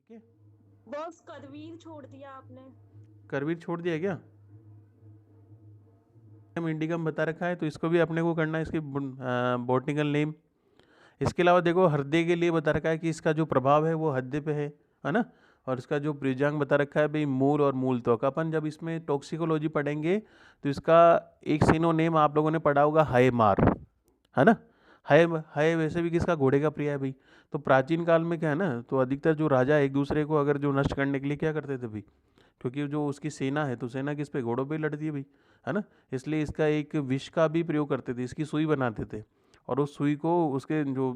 ठीक है। बॉस करवीर छोड़ दिया आपने। करवीर छोड़ दिया क्या? इंडिकम बता रखा है तो इसको भी अपने को करना है, इसकी बॉटनिकल नेम। इसके अलावा देखो हृदय के लिए बता रखा है कि इसका जो प्रभाव है वो हृदय पे है ना। और इसका जो प्रयोजांग बता रखा है भाई मूल और मूल त्वक। अपन जब इसमें टॉक्सिकोलॉजी पढ़ेंगे तो इसका एक सिनोनिम आप लोगों ने पढ़ा होगा, हाय मार, है ना। हाय हाय वैसे भी किसका, घोड़े का प्रिय है भाई। तो प्राचीन काल में क्या है ना, तो अधिकतर जो राजा एक दूसरे को अगर जो नष्ट करने के लिए क्या करते थे भाई, क्योंकि जो उसकी सेना है तो सेना किस पे, घोड़ों पे ही लड़ती है भाई, है ना। इसलिए इसका एक विष का भी प्रयोग करते थे, इसकी सुई बनाते थे और उस सुई को उसके जो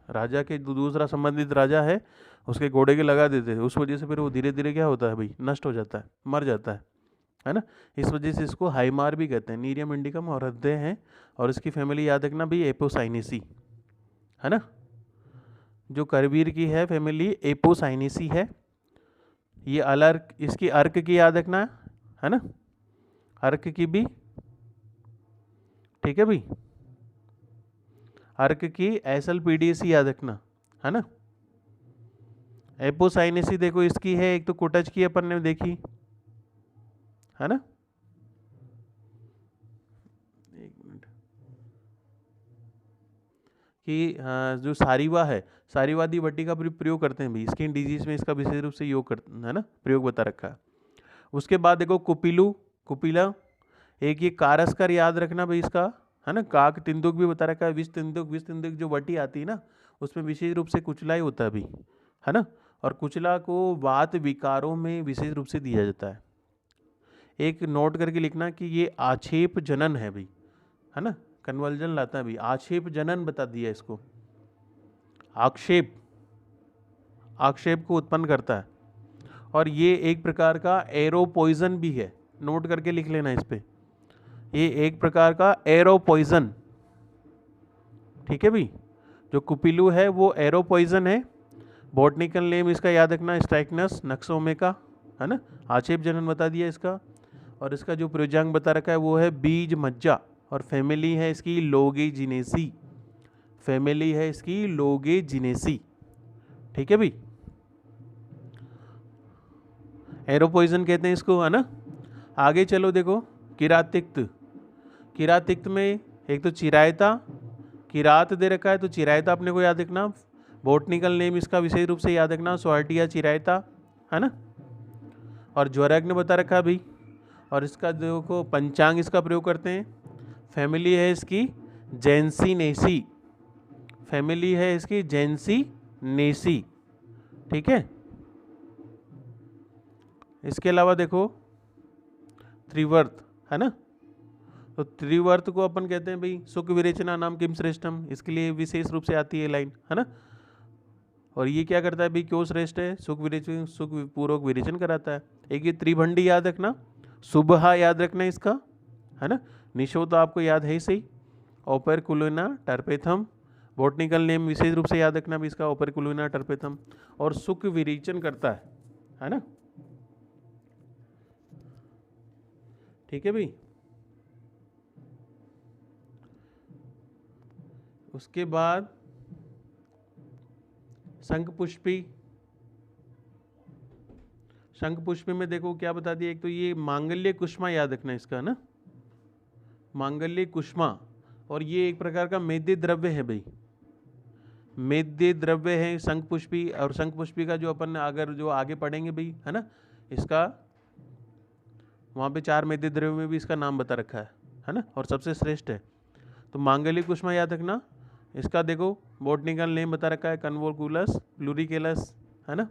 राजा के दूसरा संबंधित राजा है उसके घोड़े के लगा देते थे। उस वजह से फिर वो धीरे धीरे क्या होता है भाई, नष्ट हो जाता है, मर जाता है ना। इस वजह से इसको हाइमार भी कहते हैं। नीरियम इंडिकम और हृदय है और इसकी फैमिली याद रखना भाई एपोसाइनेसी, है ना। जो करवीर की है फैमिली एपोसाइनेसी है। ये अलर्क, इसकी अर्क की याद रखना है ना, अर्क की भी, ठीक है भाई। अर्क की एसएलपीडीसी याद रखना, है ना। एपोसाइनेसी देखो इसकी है, एक तो कुटच की अपन ने देखी, है ना। एक मिनट, कि जो सारीवा है, सारीवादी वटी का प्रयोग करते हैं भाई स्किन डिजीज में, इसका विशेष रूप से योग कर, है ना, प्रयोग बता रखा है। उसके बाद देखो कुपिलू, कुपिला, एक ये कारस्कर याद रखना भाई इसका, है ना। काक तिंदुक भी बता रखा है, विष तिंदुक जो वटी आती है ना उसमें विशेष रूप से कुचला ही होता है भाई, है ना। और कुचला को वात विकारों में विशेष रूप से दिया जाता है। एक नोट करके लिखना कि ये आक्षेप जनन है भाई, है ना, कन्वर्जन लाता है भाई, आक्षेप जनन बता दिया इसको, आक्षेप, आक्षेप को उत्पन्न करता है। और ये एक प्रकार का एरो पॉइजन भी है, नोट करके लिख लेना इस पे, ये एक प्रकार का एरो पॉइजन, ठीक है भाई। जो कुपिलू है वो एरो पॉइजन है। बॉटनिकल नेम इसका याद रखना स्ट्राइकनस नक्सोमेका, है ना, आक्षेप जनन बता दिया इसका। और इसका जो प्रयोजांग बता रखा है वो है बीज मज्जा और फैमिली है इसकी लोगेजिनेसी, फैमिली है इसकी लोगेजिनेसी, ठीक है भाई। एरो पॉइजन कहते हैं इसको, है ना। आगे चलो देखो किरातिक्त, किरातिक्त में एक तो चिरायता, किरात दे रखा है तो चिरायता अपने को याद रखना। बॉटनिकल नेम इसका विशेष रूप से याद रखना स्वार्टिया चिरायता, है ना। और ज्वरग्न बता रखा है भाई। और इसका देखो पंचांग इसका प्रयोग करते हैं। फैमिली है इसकी जेंसिनेसी, फैमिली है इसकी जेंसिनेसी, ठीक है। इसके अलावा देखो त्रिवर्त, है ना। तो त्रिवर्त को अपन कहते हैं भाई सुख विरेचना नाम किम श्रेष्ठम, इसके लिए विशेष रूप से आती है लाइन, है ना। और ये क्या करता है भाई, क्यों श्रेष्ठ है, सुख विरेचन, सुख पूर्वक विरेचन कराता है। एक ये त्रिभंडी याद रखना, सुबह याद रखना इसका, है ना। निशो तो आपको याद है ही सही, ओपरकुलिना टर्पेथम, बॉटनिकल नेम विशेष रूप से याद रखना भी इसका ओपरकुलिना टर्पेथम। और सुख विरेचन करता है ना, ठीक है भाई। उसके बाद शंख पुष्पी, शंख पुष्पी में देखो क्या बता दिया, एक तो ये मांगल्य कुष्मा याद रखना इसका, ना, मांगल्य कुष्मा। और ये एक प्रकार का मेद्य द्रव्य है भाई, मेद्य द्रव्य है शंख पुष्पी। और शंख पुष्पी का जो अपन अगर जो आगे पढ़ेंगे भाई, है ना, इसका वहाँ पे 4 मेद्य द्रव्य में भी इसका नाम बता रखा है ना, और सबसे श्रेष्ठ है। तो मांगल्य कुष्मा याद रखना। इसका देखो बॉटनिकल नेम बता रखा है कन्वोकुलस प्लूरिकेलस, है ना।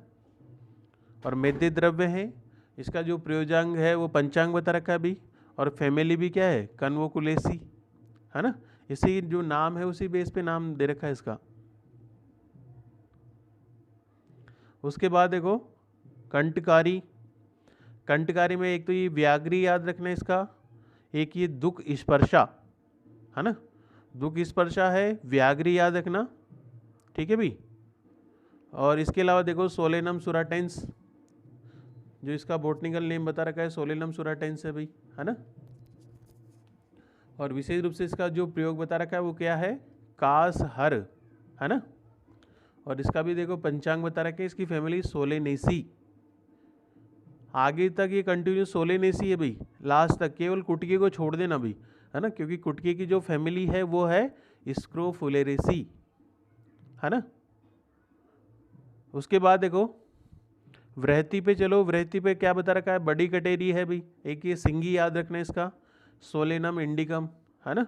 और मेद्य द्रव्य है, इसका जो प्रयोजांग है वो पंचांग बता रखा है भाई। और फैमिली भी क्या है, कन्वोकुलेसी, है ना। इसी जो नाम है उसी बेस पे नाम दे रखा है इसका। उसके बाद देखो कंटकारी, कंटकारी में एक तो ये व्याघ्री याद रखना इसका, एक ये दुख स्पर्शा, है ना, दुख स्पर्शा है, व्याघ्री याद रखना, ठीक है भाई। और इसके अलावा देखो सोलेनम सुराटेंस, जो इसका बॉटनिकल नेम बता रखा है सोलेनम सुराटेंस है भाई, है ना। और विशेष रूप से इसका जो प्रयोग बता रखा है वो क्या है, कास हर, है ना। और इसका भी देखो पंचांग बता रखे हैं, इसकी फैमिली सोलेनेसी। आगे तक ये कंटिन्यू सोलेनेसी है भाई, लास्ट तक, केवल कुटकी को छोड़ देना भाई, है ना, क्योंकि कुटकी की जो फैमिली है वो है स्क्रोफुलेरेसी, है ना। उसके बाद देखो व्रहति पे चलो, व्रहति पे क्या बता रखा है, बड़ी कटेरी है भाई, एक ये सिंगी याद रखना है इसका, सोलेनम इंडिकम, है ना।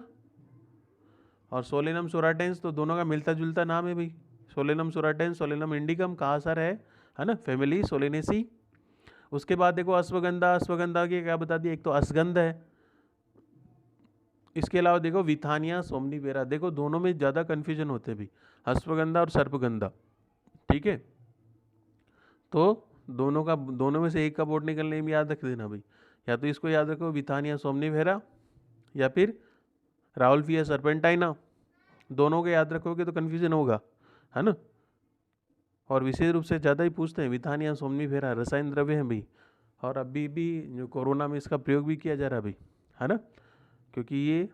और सोलेनम सोराटेंस तो दोनों का मिलता जुलता नाम है भाई, सोलेनम सोराटेंस, सोलेनम इंडिकम, कहाँ सर है ना, फैमिली सोलेनेसी। उसके बाद देखो अश्वगंधा, अश्वगंधा की क्या बता दिया, एक तो अश्वगंध है, इसके अलावा देखो विथानिया सोमनीफेरा, देखो दोनों में ज़्यादा कन्फ्यूजन होते हैं भाई, अश्वगंधा और सर्पगंधा, ठीक है। तो दोनों में से एक का बोर्ड निकलने में याद रख देना भाई, या तो इसको याद रखो विथानिया सोमनीफेरा या फिर राउल्फिया सर्पेंटाइना, दोनों के याद रखोगे तो कन्फ्यूजन होगा, है ना। और विशेष रूप से ज़्यादा ही पूछते हैं, विथानिया सोमनीफेरा रसायन द्रव्य हैं भाई, और अभी भी जो कोरोना में इसका प्रयोग भी किया जा रहा है भाई, है ना, क्योंकि ये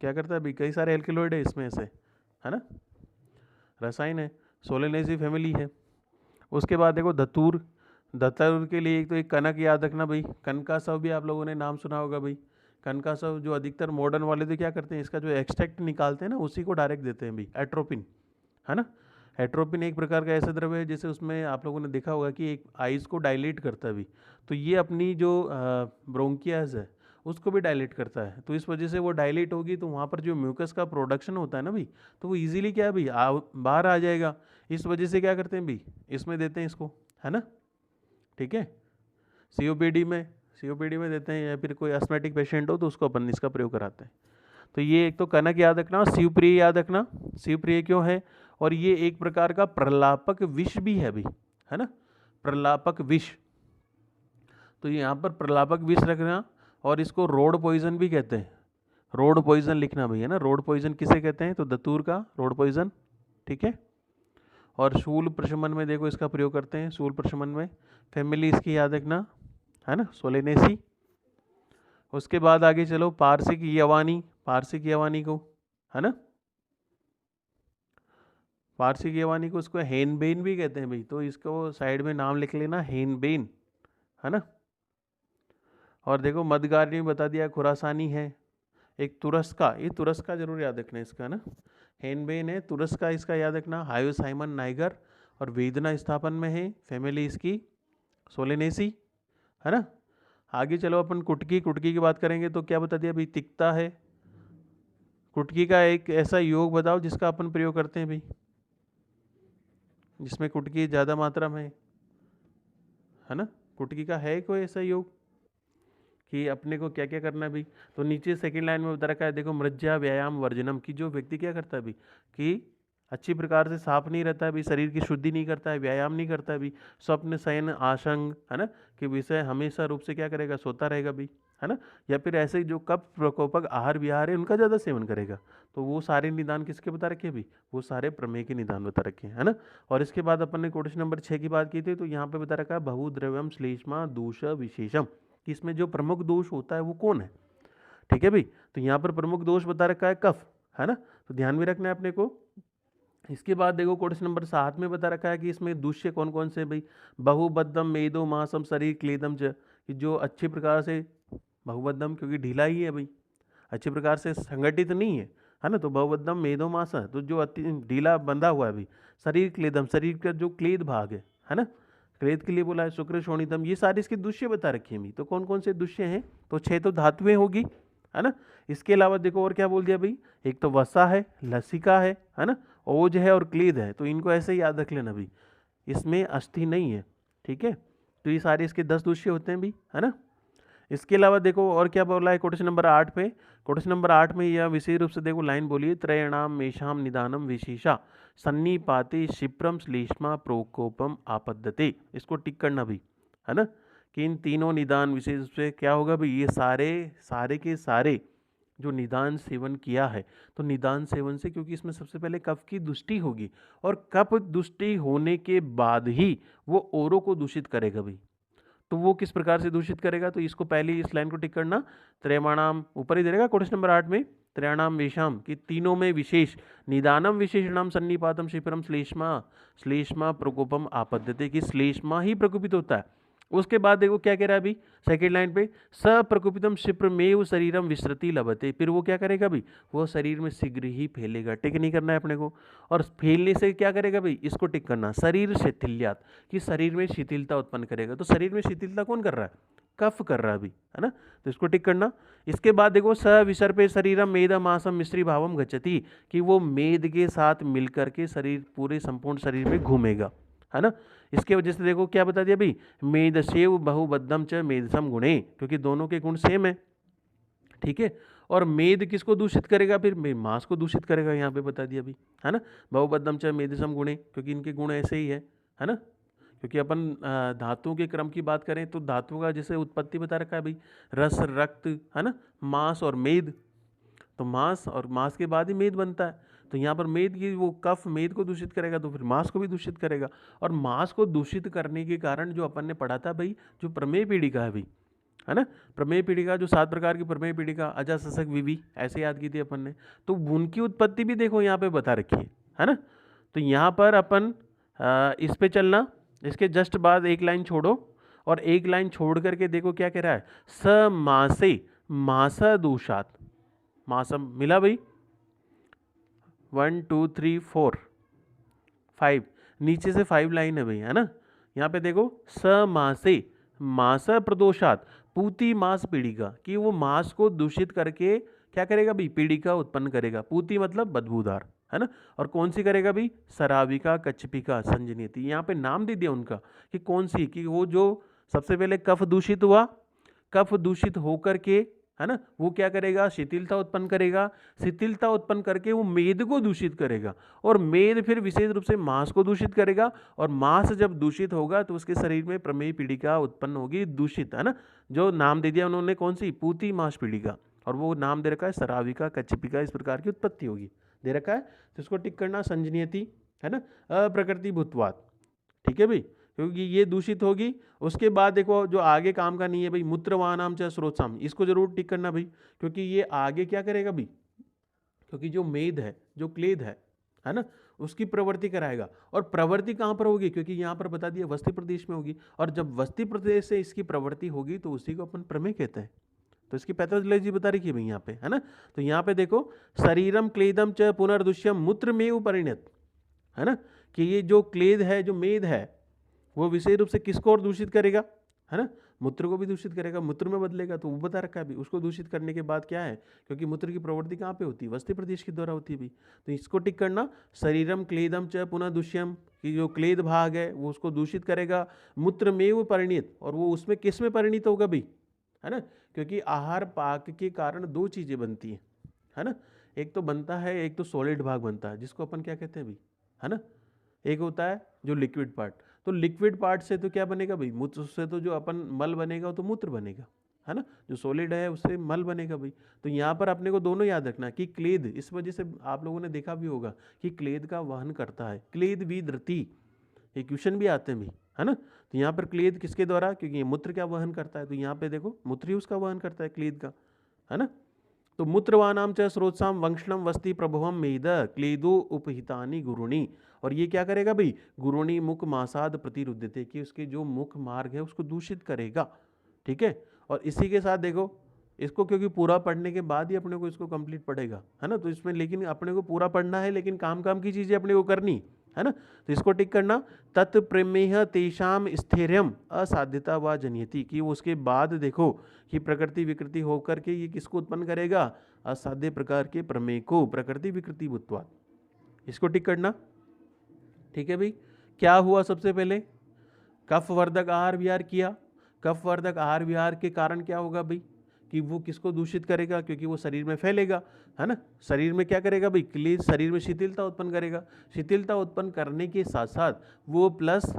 क्या करता है भाई, कई सारे एल्केलॉइड है इसमें से, है ना, रसायन है, सोलेनेसी फैमिली है। उसके बाद देखो धतूर, धतूर के लिए एक तो एक कनक याद रखना भाई, कनकासव भी आप लोगों ने नाम सुना होगा भाई, कनकासव जो अधिकतर मॉडर्न वाले तो क्या करते हैं, इसका जो एक्सट्रैक्ट निकालते हैं ना उसी को डायरेक्ट देते हैं भाई, एट्रोपिन, है ना। एट्रोपिन एक प्रकार का ऐसा द्रव्य है जैसे उसमें आप लोगों ने देखा होगा कि एक आइज़ को डायलेट करता है भी, तो ये अपनी जो ब्रोंकियाज है उसको भी डायलेट करता है, तो इस वजह से वो डायलेट होगी तो वहाँ पर जो म्यूकस का प्रोडक्शन होता है ना भाई, तो वो इजीली क्या है भाई बाहर आ जाएगा, इस वजह से क्या करते हैं भाई, इसमें देते हैं इसको, है ना, ठीक है। सीओपीडी में देते हैं, या फिर कोई एस्थमेटिक पेशेंट हो तो उसको अपन इसका प्रयोग कराते हैं। तो ये एक तो कनक याद रखना, शिवप्रिय याद रखना, शिवप्रिय क्यों है, और ये एक प्रकार का प्रलापक विष भी है भाई, है ना, प्रलापक विष, तो यहाँ पर प्रलापक विष रखना, और इसको रोड पॉइजन भी कहते हैं, रोड पॉइजन लिखना भाई, है ना, रोड पॉइजन किसे कहते हैं, तो दतूर का रोड पॉइजन, ठीक है। और शूल प्रशमन में देखो इसका प्रयोग करते हैं, शूल प्रशमन में फैमिली इसकी याद रखना, है ना, सोलेनेसी। उसके बाद आगे चलो पारसिक यवानी, पारसिक यवानी को, है ना, पारसिक यवानी को उसको हेनबेन भी कहते हैं भाई, तो इसको साइड में नाम लिख लेना हेनबेन, है ना। और देखो मदगार्नी बता दिया, खुरासानी है, एक तुरस्का, ये तुरस्का जरूर याद रखना इसका ना, हेनबेन है, तुरस्का इसका याद रखना, हायो साइमन नाइगर, और वेदना स्थापन में है, फैमिली इसकी सोलेनेसी, है ना। आगे चलो अपन कुटकी, कुटकी की बात करेंगे तो क्या बता दिया भाई, तिक्ता है। कुटकी का एक ऐसा योग बताओ जिसका अपन प्रयोग करते हैं भाई, जिसमें कुटकी ज़्यादा मात्रा में है ना, कुटकी का है कोई ऐसा योग कि अपने को क्या क्या करना है भाई, तो नीचे सेकंड लाइन में बता रखा है देखो, मृज्या व्यायाम वर्जनम, की जो व्यक्ति क्या करता है भाई, कि अच्छी प्रकार से साफ नहीं रहता है भाई, शरीर की शुद्धि नहीं करता है, व्यायाम नहीं करता है भाई, स्वप्न शयन आशंग, है ना, कि विषय हमेशा रूप से क्या करेगा, सोता रहेगा भाई, है ना, या फिर ऐसे ही जो कप प्रकोपक आहार विहार है उनका ज़्यादा सेवन करेगा, तो वो सारे निदान किसके बता रखे हैं भाई, वो सारे प्रमेय के निदान बता रखे हैं, है ना। और इसके बाद अपन ने क्वेश्चन नंबर 6 की बात की थी, तो यहाँ पे बता रखा है बहुद्रव्यम श्लेष्मा दोष विशेषम, कि इसमें जो प्रमुख दोष होता है वो कौन है, ठीक है भाई, तो यहाँ पर प्रमुख दोष बता रखा है कफ, है ना, तो ध्यान में रखना है अपने को। इसके बाद देखो क्वेश्चन नंबर 7 में बता रखा है कि इसमें दूष्य कौन कौन से भाई, बहुबद्धम मेदो मासम शरीर क्लेदम च, कि जो अच्छी प्रकार से, बहुबद्धम क्योंकि ढीला ही है भाई, अच्छी प्रकार से संगठित नहीं है ना, तो बहुबद्धम मेदो मास है, तो जो अति ढीला बंधा हुआ है भाई, शरीर क्लेदम, शरीर का जो क्लेद भाग है ना, क्लेद के लिए बोला है, शुक्र शोणितम, ये सारे इसके दुष्य बता रखे हैं, तो कौन कौन से दुष्य हैं, तो 6 तो धातुएं होगी, है ना। इसके अलावा देखो और क्या बोल दिया भाई, एक तो वसा है, लसिका है ना, ओज है और क्लेद है, तो इनको ऐसे ही याद रख लेना भाई, इसमें अस्थि नहीं है, ठीक है, तो ये सारे इसके 10 दूष्य होते हैं भाई, है ना। इसके अलावा देखो और क्या बोला है क्वेश्चन नंबर 8 पे, क्वेश्चन नंबर 8 में यह विशेष रूप से देखो लाइन बोलिए, त्रयणाम मेषाम निदानम विशेषा सन्निपाते क्षिप्रम श्लेष्मा प्रोकोपम आपद्यते, इसको टिक करना भाई, है ना, कि इन तीनों निदान विशेष रूप से क्या होगा भाई, ये सारे के सारे जो निदान सेवन किया है, तो निदान सेवन से, क्योंकि इसमें सबसे पहले कफ की दुष्टि होगी, और कफ दुष्टि होने के बाद ही वो औरों को दूषित करेगा भाई, तो वो किस प्रकार से दूषित करेगा, तो इसको पहले इस लाइन को टिक करना। त्रयमाणाम ऊपर ही दे देगा क्वेश्चन नंबर 8 में, त्रयाणाम वेशाम कि तीनों में विशेष निदानम विशेषणाम सन्निपातम शिप्रम श्लेष्मा श्लेष्मा प्रकोपम आपद्यते कि श्लेष्मा ही प्रकोपित होता है। उसके बाद देखो क्या कह रहा है अभी सेकेंड लाइन पे, सप्रकोपितम शिप्रमेव शरीरम विसृति लभते, फिर वो क्या करेगा भाई, वो शरीर में शीघ्र ही फैलेगा। टिक नहीं करना है अपने को, और फैलने से क्या करेगा भाई, इसको टिक करना, शरीर शिथिल्यात कि शरीर में शिथिलता उत्पन्न करेगा। तो शरीर में शिथिलता कौन कर रहा है, कफ कर रहा है अभी, है ना, तो इसको टिक करना। इसके बाद देखो स विसर्पे शरीरम मेद मासम मिश्री भावम गच्छति कि वो मेद के साथ मिलकर के शरीर पूरे संपूर्ण शरीर में घूमेगा, है ना। इसके वजह से देखो क्या बता दिया भाई, मेदसेव बहुबद्धम च मेदसम गुणे, क्योंकि दोनों के गुण सेम है, ठीक है। और मेद किसको दूषित करेगा, फिर मांस को दूषित करेगा, यहाँ पे बता दिया अभी, है ना। बहुबद्धम च मेदसम गुणे, क्योंकि इनके गुण ऐसे ही है ना। क्योंकि अपन धातुओं के क्रम की बात करें तो धातुओं का जैसे उत्पत्ति बता रखा है भाई, रस रक्त, है ना, मांस और मेद, तो मांस और मांस के बाद ही मेद बनता है। तो यहाँ पर मेद की वो कफ मेद को दूषित करेगा, तो फिर मांस को भी दूषित करेगा। और मांस को दूषित करने के कारण जो अपन ने पढ़ा था भाई, जो प्रमेय पीड़िका है भाई, है ना, प्रमेय पीड़िका जो 7 प्रकार की प्रमेय पीड़िका, अजा शशक विवि ऐसे याद की थी अपन ने, तो उनकी उत्पत्ति भी देखो यहाँ पे बता रखी है ना। तो यहाँ पर अपन इस पे चलना, इसके जस्ट बाद एक लाइन छोड़ो, और एक लाइन छोड़ करके देखो क्या कह रहा है, स मासे मासा दूषात, मासम मिला भाई, 1 2 3 4 5, नीचे से 5 लाइन है भाई, है ना। यहाँ पे देखो स मासे मास प्रदोषात पूती मास पीड़िका कि वो मांस को दूषित करके क्या करेगा भाई, पीड़िका उत्पन्न करेगा। पूती मतलब बदबूदार, है ना। और कौन सी करेगा भाई, सराविका कच्छपिका संजनीति, यहाँ पे नाम दे दिया उनका कि कौन सी, कि वो जो सबसे पहले कफ दूषित हुआ, कफ दूषित होकर के, है ना, वो क्या करेगा, शिथिलता उत्पन्न करेगा, शिथिलता उत्पन्न करके वो मेद को दूषित करेगा, और मेद फिर विशेष रूप से मांस को दूषित करेगा, और मांस जब दूषित होगा तो उसके शरीर में प्रमेय पीड़िका उत्पन्न होगी दूषित, है ना। जो नाम दे दिया उन्होंने कौन सी, पूती मांस पीड़िका, और वो नाम दे रखा है सराविका कच्छपिका, इस प्रकार की उत्पत्ति होगी, दे रखा है। तो इसको टिक करना, संजनीयति, है ना, अप्रकृति भूतवाद, ठीक है भाई, क्योंकि ये दूषित होगी। उसके बाद देखो जो आगे काम का नहीं है भाई, मूत्रवानाम च स्रोतसाम, इसको जरूर टिक करना भाई, क्योंकि ये आगे क्या करेगा भाई, क्योंकि जो मेद है, जो क्लेद है ना, उसकी प्रवृत्ति कराएगा। और प्रवृत्ति कहाँ पर होगी, क्योंकि यहाँ पर बता दिया वस्ती प्रदेश में होगी, और जब वस्ती प्रदेश से इसकी प्रवृत्ति होगी तो उसी को अपन प्रमेय कहते हैं। तो इसकी पैथोलॉजी बता रखी है भाई यहाँ पे, है ना। तो यहाँ पे देखो शरीरम क्लेदम च पुनर्दुष्यम मूत्रमेव परिणत, है ना, कि ये जो क्लेद है, जो मेद है, वो विशेष रूप से किसको और दूषित करेगा, है ना, मूत्र को भी दूषित करेगा, मूत्र में बदलेगा, तो वो बता रखा है भी। उसको दूषित करने के बाद क्या है, क्योंकि मूत्र की प्रवृत्ति कहाँ पे होती है, वस्ती प्रदेश के द्वारा होती है भी। तो इसको टिक करना, शरीरम क्लेदम च पुनः दुष्यम कि जो क्लेद भाग है वो उसको दूषित करेगा, मूत्र में वो परिणित, और वो उसमें किस में परिणित होगा भी, है ना, क्योंकि आहार पाक के कारण 2 चीज़ें बनती हैं, है ना। एक तो बनता है, एक तो सॉलिड भाग बनता है जिसको अपन क्या कहते हैं भाई, है ना। एक होता है जो लिक्विड पार्ट, तो लिक्विड पार्ट से तो क्या बनेगा भाई, मूत्र, उससे तो जो अपन मल बनेगा तो मूत्र बनेगा, है ना। जो सॉलिड है उससे मल बनेगा भाई। तो यहाँ पर अपने को दोनों याद रखना कि क्लेद, इस वजह से आप लोगों ने देखा भी होगा कि क्लेद का वहन करता है, क्लेद विधृति, ये क्वेश्चन भी आते हैं भाई, है ना। तो यहाँ पर क्लेद किसके द्वारा, क्योंकि ये मूत्र क्या वहन करता है, तो यहाँ पे देखो मूत्र ही उसका वहन करता है क्लेद का, है ना। तो मूत्रवानाम च स्रोतसाम वंशनम वस्ति प्रभुवम मेद क्लेदो उपहितानि गुरुणी, और ये क्या करेगा भाई, गुरुणी मुख मासाद प्रतिरुद्धते कि उसके जो मुख मार्ग है उसको दूषित करेगा, ठीक है। और इसी के साथ देखो इसको, क्योंकि पूरा पढ़ने के बाद ही अपने को इसको कंप्लीट पढ़ेगा, है ना। तो इसमें लेकिन अपने को पूरा पढ़ना है, लेकिन काम की चीज़ें अपने को करनी, है ना। तो इसको टिक करना, तत्प्रेमेह तेषाम स्थैर्यम असाध्यता व जनयति कि उसके बाद देखो कि प्रकृति विकृति होकर के ये किसको उत्पन्न करेगा, असाध्य प्रकार के प्रमेय को, प्रकृति विकृति भूतवाद, इसको टिक करना, ठीक है भाई। क्या हुआ, सबसे पहले कफवर्धक आहार विहार किया, कफवर्धक आहार विहार के कारण क्या होगा भाई, कि वो किसको दूषित करेगा, क्योंकि वो शरीर में फैलेगा, है ना। शरीर में क्या करेगा भाई, क्लेद, शरीर में शिथिलता उत्पन्न करेगा, शिथिलता उत्पन्न करने के साथ साथ वो प्लस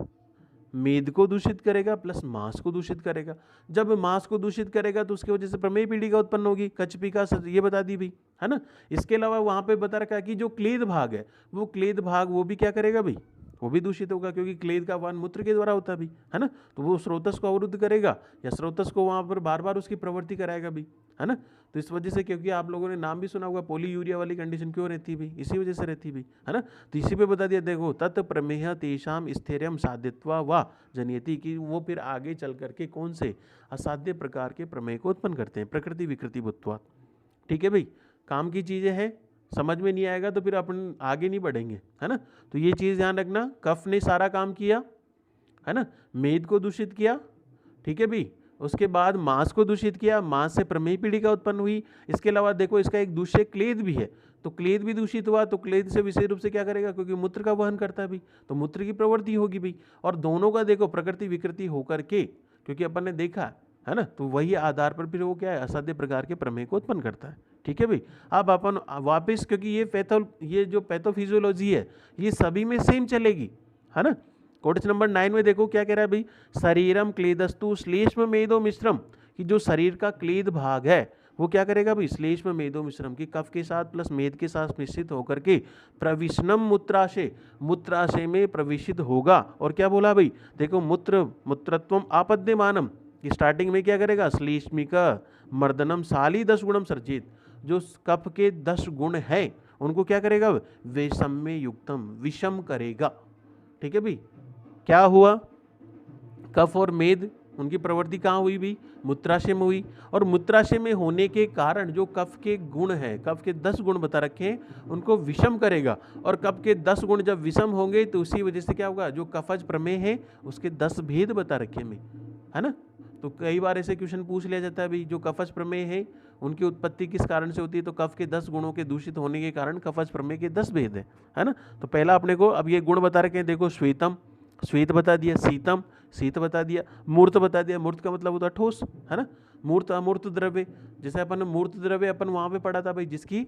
मेद को दूषित करेगा, प्लस मांस को दूषित करेगा। जब मांस को दूषित करेगा तो उसकी वजह से प्रमेय पीड़िका उत्पन्न होगी, कच्छपिका, ये बता दी भाई, है ना। इसके अलावा वहाँ पे बता रखा है कि जो क्लेद भाग है, वो क्लेद भाग वो भी क्या करेगा भाई, वो भी दूषित होगा, क्योंकि क्लेद का वहन मूत्र के द्वारा होता भी, है ना। तो वो स्रोतस को अवरुद्ध करेगा या स्रोतस को वहाँ पर बार बार उसकी प्रवृत्ति कराएगा भी, है ना। तो इस वजह से, क्योंकि आप लोगों ने नाम भी सुना होगा पॉलीयूरिया वाली कंडीशन क्यों रहती भी, इसी वजह से रहती भी, है ना। तो इसी पे बता दिया, देखो तत् प्रमेह तेषाम स्थैर्यम साध्यत्वा वा जनयति, कि वो फिर आगे चल करके कौन से असाध्य प्रकार के प्रमेय को उत्पन्न करते हैं, प्रकृति विकृति भूत्वा। ठीक है भाई, काम की चीज़ें हैं, समझ में नहीं आएगा तो फिर अपन आगे नहीं बढ़ेंगे, है ना। तो ये चीज़ ध्यान रखना, कफ ने सारा काम किया, है ना, मेद को दूषित किया, ठीक है भाई। उसके बाद मांस को दूषित किया, मांस से प्रमेय पीड़िका उत्पन्न हुई। इसके अलावा देखो इसका एक दूसरे क्लेद भी है, तो क्लेद भी दूषित हुआ, तो क्लेद से विशेष रूप से क्या करेगा, क्योंकि मूत्र का वहन करता है भी, तो मूत्र की प्रवृत्ति होगी भी। और दोनों का देखो प्रकृति विकृति होकर के, क्योंकि अपन ने देखा है ना, तो वही आधार पर फिर वो क्या है, असाध्य प्रकार के प्रमेय को उत्पन्न करता है। ठीक है भाई। अब अपन वापस, क्योंकि ये जो पैथोफिजियोलॉजी है ये सभी में सेम चलेगी, है ना। क्वेश्चन नंबर 9 में देखो क्या कह रहा है भाई, शरीरम क्लेदस्तु श्लेष्म मेदो मिश्रम, कि जो शरीर का क्लेद भाग है वो क्या करेगा भाई, श्लेष्म मेदो मिश्रम, की कफ के साथ प्लस मेद के साथ मिश्रित होकर के प्रविष्णम मूत्राशय में प्रविष्ट होगा। और क्या बोला भाई, देखो मूत्रत्वम आपद्यमानम, कि स्टार्टिंग में क्या करेगा, श्लेष्मिका मर्दनम साली 10 गुणम सर्जित, जो कफ के 10 गुण हैं उनको क्या करेगा, वैषम्य युक्तम, विषम करेगा। ठीक है भाई। क्या हुआ, कफ और मेद उनकी प्रवृत्ति कहाँ हुई भी, मूत्राशय में हुई। और मूत्राशय में होने के कारण जो कफ के गुण हैं, कफ के 10 गुण बता रखे हैं, उनको विषम करेगा। और कफ के 10 गुण जब विषम होंगे तो उसी वजह से क्या होगा, जो कफज प्रमेय है उसके 10 भेद बता रखे हैं, है ना। तो कई बार ऐसे क्वेश्चन पूछ लिया जाता है भाई, जो कफज प्रमेय है उनकी उत्पत्ति किस कारण से होती है, तो कफ के 10 गुणों के दूषित होने के कारण कफज प्रमेय के 10 भेद है ना। तो पहला अपने को अब ये गुण बता रखे हैं, देखो श्वेतम, श्वेत बता दिया, शीतम, शीत बता दिया, मूर्त बता दिया, मूर्त का मतलब होता है ठोस, है ना। मूर्त अमूर्त द्रव्य, जैसे अपन मूर्त द्रव्य अपन वहाँ पे पढ़ा था भाई, जिसकी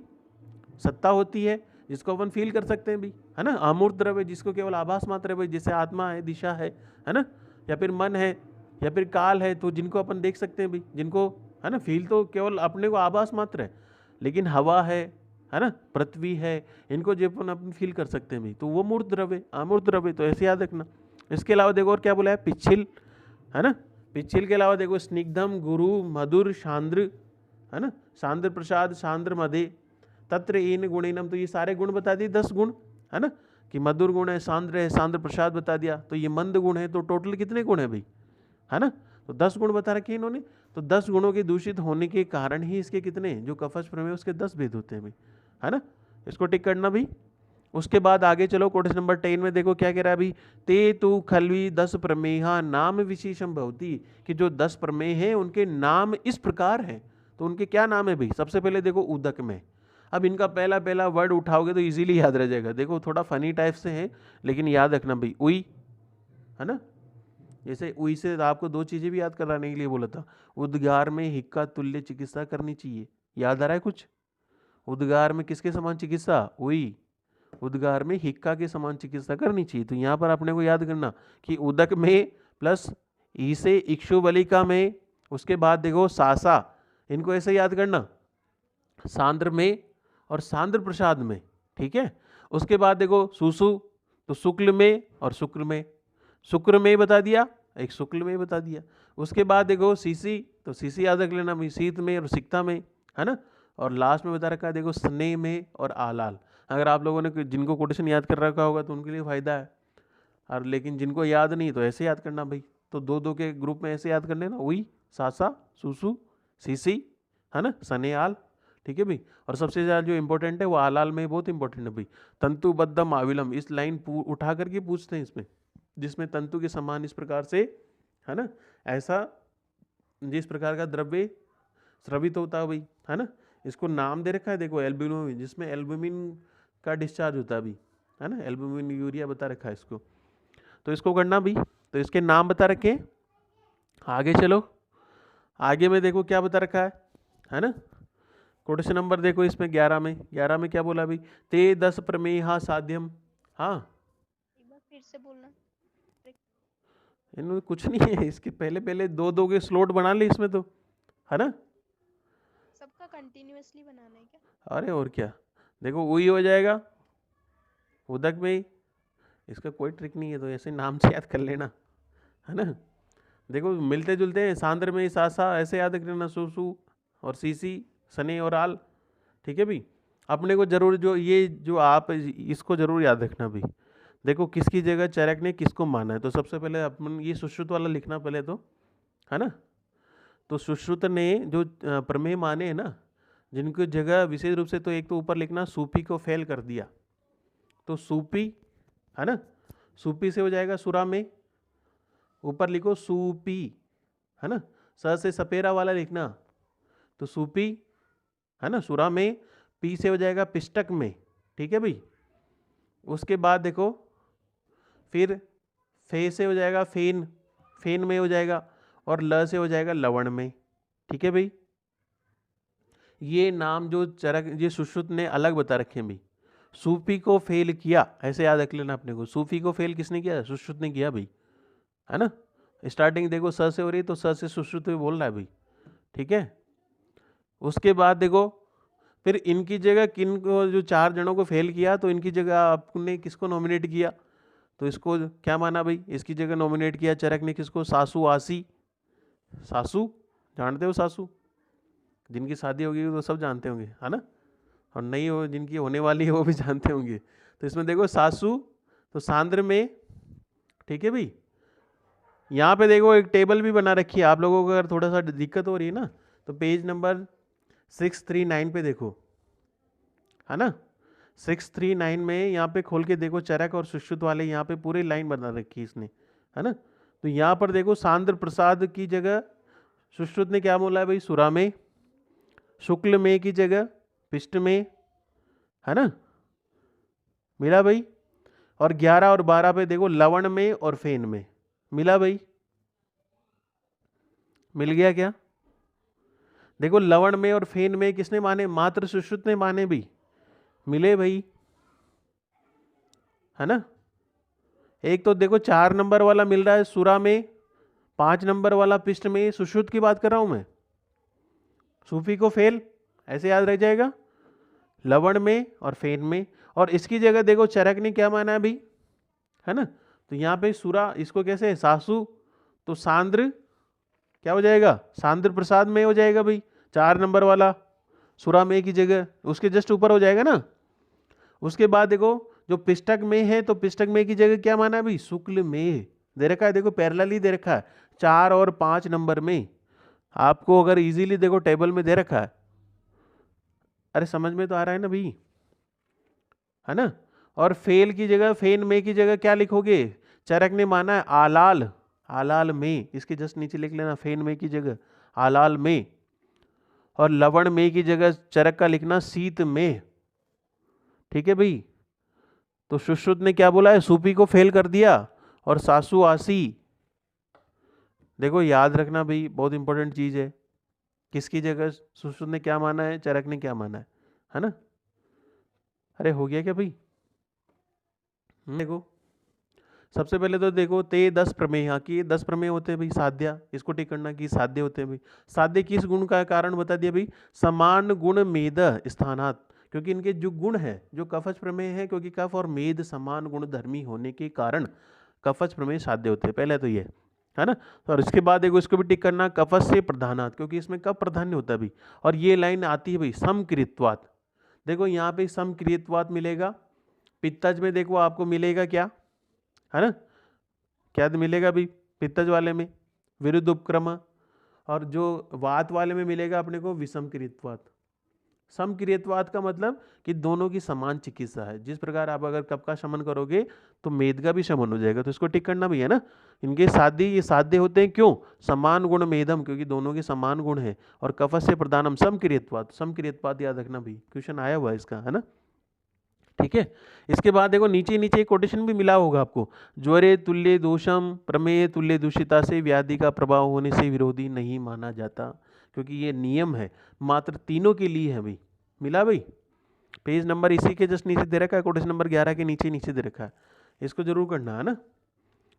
सत्ता होती है, जिसको अपन फील कर सकते हैं भाई, है ना। अमूर्त द्रव्य जिसको केवल आभास मात्र है भाई, जैसे आत्मा है, दिशा है ना, या फिर मन है, या फिर काल है, तो जिनको अपन देख सकते हैं भाई, जिनको, है ना, फील तो केवल अपने को आभास मात्र है। लेकिन हवा है ना, पृथ्वी है, इनको जो अपन फील कर सकते हैं भाई, तो वो मूर्त द्रव्य, अमूर्त द्रव्य, तो ऐसे याद रखना। इसके अलावा देखो और क्या बोला है, पिच्छिल, है ना। पिच्छिल के अलावा देखो स्निग्धम, गुरु, मधुर, सांद्र, है ना, सांद्र प्रसाद, सांद्र मधे, तत्र इन गुणिनम, तो ये सारे गुण बता दिए, 10 गुण, है ना, कि मधुर गुण है, सांद्र प्रसाद बता दिया, तो ये मंद गुण है। तो टोटल कितने गुण है भाई, है ना, तो 10 गुण बता रखे इन्होंने। तो 10 गुणों के दूषित होने के कारण ही इसके कितने, जो कफज प्रमेय उसके 10 भेद होते हैं भाई, है ना। इसको टिक करना भाई। उसके बाद आगे चलो, क्वेश्चन नंबर 10 में देखो क्या कह रहा है भाई, ते तु खल्वी 10 प्रमेहा नाम विशेषम भवती, कि जो 10 प्रमेय हैं उनके नाम इस प्रकार हैं। तो उनके क्या नाम है भाई, सबसे पहले देखो उदक में। अब इनका पहला पहला वर्ड उठाओगे तो इजीली याद रह जाएगा। देखो थोड़ा फनी टाइप से है, लेकिन याद रखना भाई, उई, है ना। जैसे उई से आपको 2 चीजें भी याद कराने के लिए बोला था, उद्गार में हिक्का तुल्य चिकित्सा करनी चाहिए, याद आ रहा है कुछ, उद्गार में किसके समान चिकित्सा, उई, उद्गार में हिक्का के समान चिकित्सा करनी चाहिए। तो यहाँ पर अपने को याद करना कि उदक में प्लस ई से इक्षुबलिका में, उसके बाद देखो सासा, इनको ऐसे याद करना, सांद्र में और सांद्र प्रसाद में, ठीक है। उसके बाद देखो सुसु, तो शुक्ल में और शुक्र में, शुक्र में बता दिया, एक शुक्ल में बता दिया। उसके बाद देखो सीसी, तो सीसी याद रख लेना भाई, शीत में और सिक्ता में, है ना। और लास्ट में बता रखा है देखो स्नेह में और आलाल। अगर आप लोगों ने जिनको कोटेशन याद कर रखा होगा तो उनके लिए फ़ायदा है, और लेकिन जिनको याद नहीं तो ऐसे याद करना भाई। तो 2-2 के ग्रुप में ऐसे याद कर लेना, वही सासा, सुसु, सीसी, है ना, सने आल, ठीक है भाई। और सबसे ज़्यादा जो इंपॉर्टेंट है वो आलाल में बहुत इंपॉर्टेंट है भाई, तंतुबद्धम आविलम, इस लाइन उठा करके पूछते हैं इसमें, जिसमें तंतु के समान इस प्रकार से, है ना, ऐसा जिस प्रकार का द्रव्य स्रवित होता है भाई, है ना। इसको नाम दे रखा है देखो एल्ब्यूमिन, जिसमें एल्ब्यूमिन का डिस्चार्ज होता है अभी, है ना, एल्ब्यूमिन यूरिया बता रखा है इसको। तो इसको करना भी, तो इसके नाम बता रखे हैं। आगे चलो, आगे में देखो क्या बता रखा है ना। क्वेश्चन नंबर देखो इसमें 11 में क्या बोला भाई, ते 10 प्रमेहा साध्यम। हाँ एक बार फिर से बोलना। इनमें कुछ नहीं है, इसके पहले पहले 2-2 के स्लॉट बना ले इसमें तो, है ना। सबका कंटिन्यूअसली बनाना है क्या? अरे और क्या, देखो वही हो जाएगा उदक में ही, इसका कोई ट्रिक नहीं है, तो ऐसे नाम से याद कर लेना, है ना। देखो मिलते जुलते हैं, सांद्र में सासा ऐसे याद रखना, सुसु और सीसी, सने और आल। ठीक है भाई, अपने को जरूर जो ये जो आप इसको जरूर याद रखना भाई। देखो किसकी जगह चरक ने किसको माना है, तो सबसे पहले अपन ये सुश्रुत वाला लिखना पहले तो, है ना। तो सुश्रुत ने जो प्रमेय माने हैं ना, जिनकी जगह विशेष रूप से, तो एक तो ऊपर लिखना सूपी को फेल कर दिया, तो सूपी, है ना, सूपी से हो जाएगा सुरा में, ऊपर लिखो सूपी, है ना। स से सपेरा वाला लिखना, तो सूपी, है ना, सुरा में। पी से हो जाएगा पिष्टक में, ठीक है भाई। उसके बाद देखो फिर फे से हो जाएगा फेन, फेन में हो जाएगा, और ल से हो जाएगा लवण में, ठीक है भाई। ये नाम जो चरक ये सुश्रुत ने अलग बता रखे हैं भाई। सूफी को फेल किया, ऐसे याद रख लेना अपने को। सूफी को फेल किसने किया? सुश्रुत ने किया भाई, है ना। स्टार्टिंग देखो स से हो रही है, तो स से सुश्रुत में बोल रहा है भाई, ठीक है। उसके बाद देखो फिर इनकी जगह किन को, जो 4 जनों को फेल किया, तो इनकी जगह आपने किसको नॉमिनेट किया, तो इसको क्या माना भाई, इसकी जगह नॉमिनेट किया चरक ने किसको? सासू आसी। सासू जानते हो, सासू जिनकी शादी होगी तो सब जानते होंगे, है ना। और नहीं हो, जिनकी होने वाली है वो भी जानते होंगे। तो इसमें देखो सासू, तो सांद्र में, ठीक है भाई। यहाँ पे देखो एक टेबल भी बना रखी है, आप लोगों को अगर थोड़ा सा दिक्कत हो रही है ना, तो पेज नंबर 639 पे देखो, है ना। 639 में यहाँ पे खोल के देखो, चरक और सुश्रुत वाले यहाँ पे पूरी लाइन बना रखी है इसने, है ना। तो यहाँ पर देखो सांद्र प्रसाद की जगह सुश्रुत ने क्या बोला है भाई? सुरा में। शुक्ल में की जगह पिष्ट में, है ना, मिला भाई। और 11 और 12 पे देखो लवण में और फेन में, मिला भाई, मिल गया क्या? देखो लवण में और फेन में किसने माने? मात्र सुश्रुत ने माने भी, मिले भाई, है ना। एक तो देखो 4 नंबर वाला मिल रहा है सुरा में, 5 नंबर वाला पिष्ट में, सुश्रुत की बात कर रहा हूं मैं। सूफी को फेल ऐसे याद रह जाएगा, लवण में और फेन में। और इसकी जगह देखो चरक ने क्या माना है भाई, है ना। तो यहाँ पे सुरा, इसको कैसे है? सासू, तो सांद्र क्या हो जाएगा? सांद्र प्रसाद में हो जाएगा भाई, 4 नंबर वाला सुरा में की जगह, उसके जस्ट ऊपर हो जाएगा ना। उसके बाद देखो जो पिष्टक में है, तो पिष्टक में की जगह क्या माना है भाई? शुक्ल में दे रखा है, देखो पैरेलल ही दे रखा है, 4 और 5 नंबर में। आपको अगर इजीली देखो टेबल में दे रखा है, अरे समझ में तो आ रहा है ना भाई, है ना। और फेल की जगह, फेन में की जगह क्या लिखोगे? चरक ने माना है आलाल, आलाल में, इसके जस्ट नीचे लिख लेना फेन में की जगह आलाल में। और लवण में की जगह चरक का लिखना शीत में, ठीक है भाई। तो सुश्रुत ने क्या बोला है? सूपी को फेल कर दिया, और सासू आसी। देखो याद रखना भाई, बहुत इंपॉर्टेंट चीज है, किसकी जगह सुश्रुत ने क्या माना है, चरक ने क्या माना है ना। अरे हो गया क्या भाई? देखो सबसे पहले तो देखो ते 10 प्रमेय, यहाँ की 10 प्रमेय होते हैं भाई, साध्या, इसको टिक करना कि साध्य होते हैं भाई। साध्य किस गुण का कारण बता दिया भाई? समान गुण मेद स्थानात, क्योंकि इनके जो गुण है, जो कफच प्रमेय है, क्योंकि कफ और मेद समान गुण धर्मी होने के कारण कफच प्रमेय साध्य होते हैं, पहले तो ये है ना। और इसके बाद देखो इसको भी टिक करना, कफच से प्रधानात, क्योंकि इसमें कफ प्राधान्य होता है भाई। और ये लाइन आती है भाई समक्रियत्वात्, देखो यहाँ पे समक्रियत्वात् मिलेगा। पित्तज में देखो आपको मिलेगा क्या, है ना, क्या मिलेगा भाई पित्तज वाले में? विरुद्ध उपक्रम। और जो वात वाले में मिलेगा अपने को विषमक्रियत्वात्। समक्रियत्वात् का मतलब कि दोनों की समान चिकित्सा है, जिस प्रकार आप अगर कफ का शमन करोगे तो मेद का भी शमन हो जाएगा, तो इसको टिक करना भी है ना। इनके साध्य, ये साध्य होते हैं क्यों? समान गुण मेदम, क्योंकि दोनों के समान गुण है। और कफ से प्रधानम समक्रियत्वात्, समक्रियत्वात् याद रखना भाई, क्वेश्चन आया हुआ है इसका, है ना, ठीक है। इसके बाद देखो नीचे नीचे कोटेशन भी मिला होगा आपको, ज्वरे तुल्य दोषम प्रमेय तुल्य दूषिता से व्याधि का प्रभाव होने से विरोधी नहीं माना जाता, क्योंकि ये नियम है, मात्र तीनों के लिए है भाई, मिला भाई। पेज नंबर इसी के जस्ट नीचे दे रखा है, कोटेशन नंबर 11 के नीचे दे रखा है, इसको जरूर करना है ना।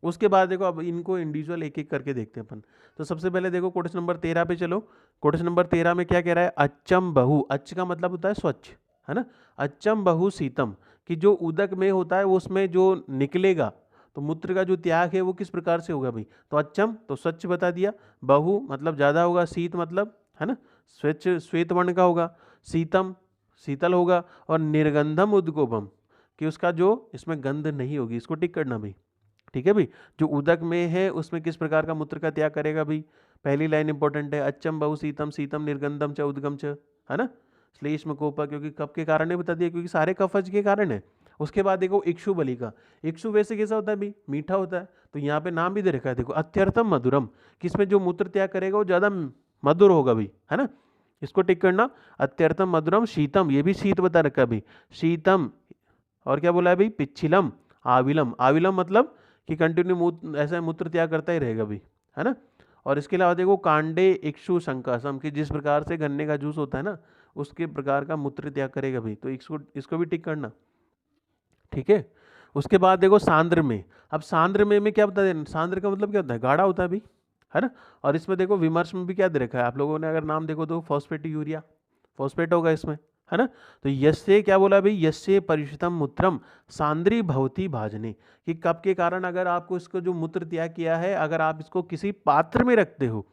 उसके बाद देखो अब इनको इंडिविजुअल एक एक करके देखते हैं अपन। तो सबसे पहले देखो कोटेशन नंबर 13 पे चलो। कोटेशन नंबर 13 में क्या कह रहा है? अच्छम बहु, अच्छ का मतलब होता है स्वच्छ, है ना। अच्छम बहु शीतम, कि जो उदक में होता है वो उसमें जो निकलेगा, तो मूत्र का जो त्याग है वो किस प्रकार से होगा भाई, तो अच्छम तो स्वच्छ बता दिया, बहु मतलब ज़्यादा होगा, शीत मतलब है ना स्वच्छ श्वेत वर्ण का होगा, शीतम शीतल होगा, और निर्गंधम उद्गोपम कि उसका जो इसमें गंध नहीं होगी, इसको टिक करना भाई। ठीक है भाई, जो उदक में है उसमें किस प्रकार का मूत्र का त्याग करेगा भाई, पहली लाइन इंपॉर्टेंट है, अच्छम बहु शीतम शीतम निर्गंधम च उद्गम च, है ना, श्लेष्म कोपा क्योंकि कफ के कारण है बता दिया, क्योंकि सारे कफज के कारण है। उसके बाद देखो इक्षु बलिका, इक्षु वैसे कैसा होता है भाई, मीठा होता है, तो यहाँ पे नाम भी दे रखा है देखो, अत्यर्थम मधुरम, किसमें जो मूत्र त्याग करेगा वो ज्यादा मधुर होगा भाई, है ना, इसको टिक करना, अत्यर्थम मधुरम, शीतम ये भी शीत बता रखा है भाई, शीतम, और क्या बोला है भाई, पिच्छिलम, आविलम, आविलम मतलब कि कंटिन्यू ऐसा मूत्र त्याग करता ही रहेगा भाई, है ना। और इसके अलावा देखो कांडे इक्षु शंकासम, कि जिस प्रकार से गन्ने का जूस होता है ना उसके प्रकार का मूत्र त्याग करेगा भाई, तो इसको भी टिक करना। ठीक है, उसके बाद देखो सांद्र में, अब सांद्र में क्या बता दें, सांद्र का मतलब क्या होता है, गाढ़ा होता है भाई, है ना। और इसमें देखो विमर्श में भी क्या दे रखा है आप लोगों ने, अगर नाम देखो तो फॉस्फेट यूरिया, फॉस्फेट होगा इसमें, है ना। तो यस्य क्या बोला भाई, यस्य परिष्टम मूत्रम सांद्री भवती भाजने, कि कब के कारण अगर आपको इसको जो मूत्र त्याग किया है अगर आप इसको किसी पात्र में रखते हो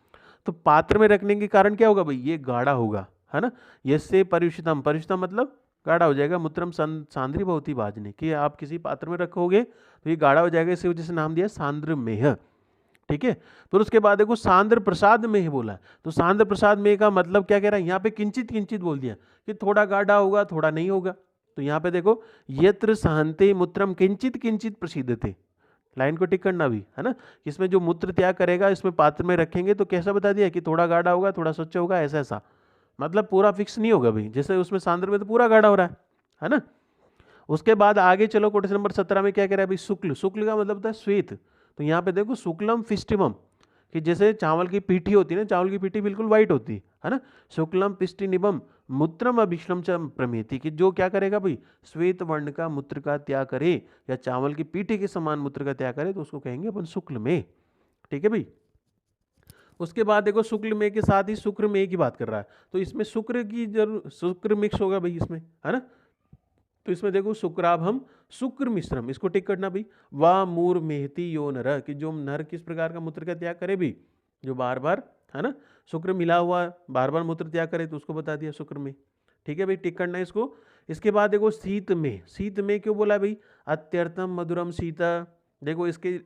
तो पात्र में रखने के कारण क्या होगा भाई, ये गाढ़ा होगा, है ना। यस्य परिष्टम, परिष्टम मतलब गाढ़ा हो जाएगा, मूत्रम सांद्री भवती भाजने, कि आप किसी पात्र में रखोगे तो ये गाढ़ा हो जाएगा, इसी वजह से नाम दिया सांद्र मेह। ठीक है, फिर उसके बाद देखो सांद्र प्रसाद में बोला है, तो सांद्र प्रसाद में का मतलब क्या कह रहा है, यहाँ पे किंचित किंचित बोल दिया कि थोड़ा गाढ़ा होगा थोड़ा नहीं होगा, तो यहाँ पे देखो यत्र सहन्ते मूत्रम किंचित किंचित प्रसीदते, लाइन को टिक करना भी, है ना। इसमें जो मूत्र त्याग करेगा इसमें पात्र में रखेंगे तो कैसा बता दिया कि थोड़ा गाढ़ा होगा थोड़ा स्वच्छ होगा, ऐसा ऐसा, मतलब पूरा फिक्स नहीं होगा भाई, जैसे उसमें सांद्र में तो पूरा गाढ़ा हो रहा है ना। उसके बाद आगे चलो क्वेश्चन नंबर 17 में क्या कह रहा है भाई, शुक्ल, शुक्ल का मतलब होता है श्वेत, तो यहाँ पे देखो शुक्लम फिस्टिमम, कि जैसे चावल की पीठी होती है ना, चावल की पीठी बिल्कुल व्हाइट होती है ना, शुक्लम पिष्टिनिबम मूत्रम अभिष्लम च प्रमेति, कि जो क्या करेगा भाई, श्वेत वर्ण का मूत्र का त्याग करे या चावल की पीठी के समान मूत्र का त्याग करे तो उसको कहेंगे अपन शुक्ल में। ठीक है भाई, उसके बाद देखो शुक्ल में के साथ ही शुक्र में की बात कर रहा है, तो इसमें शुक्र की जरूर शुक्र मिक्स होगा भाई इसमें, है ना। तो इसमें देखो शुक्राभम शुक्र मिश्रम, इसको टिक करना भाई, वा मूर मेहती यो नर, कि जो नर किस प्रकार का मूत्र का त्याग करे भी, जो बार बार, है ना, शुक्र मिला हुआ बार बार मूत्र त्याग करे तो उसको बता दिया शुक्र में। ठीक है भाई, टिक करना है इसको। इसके बाद देखो शीत में, शीत में क्यों बोला भाई, अत्यर्थम मधुरम शीता, देखो इसके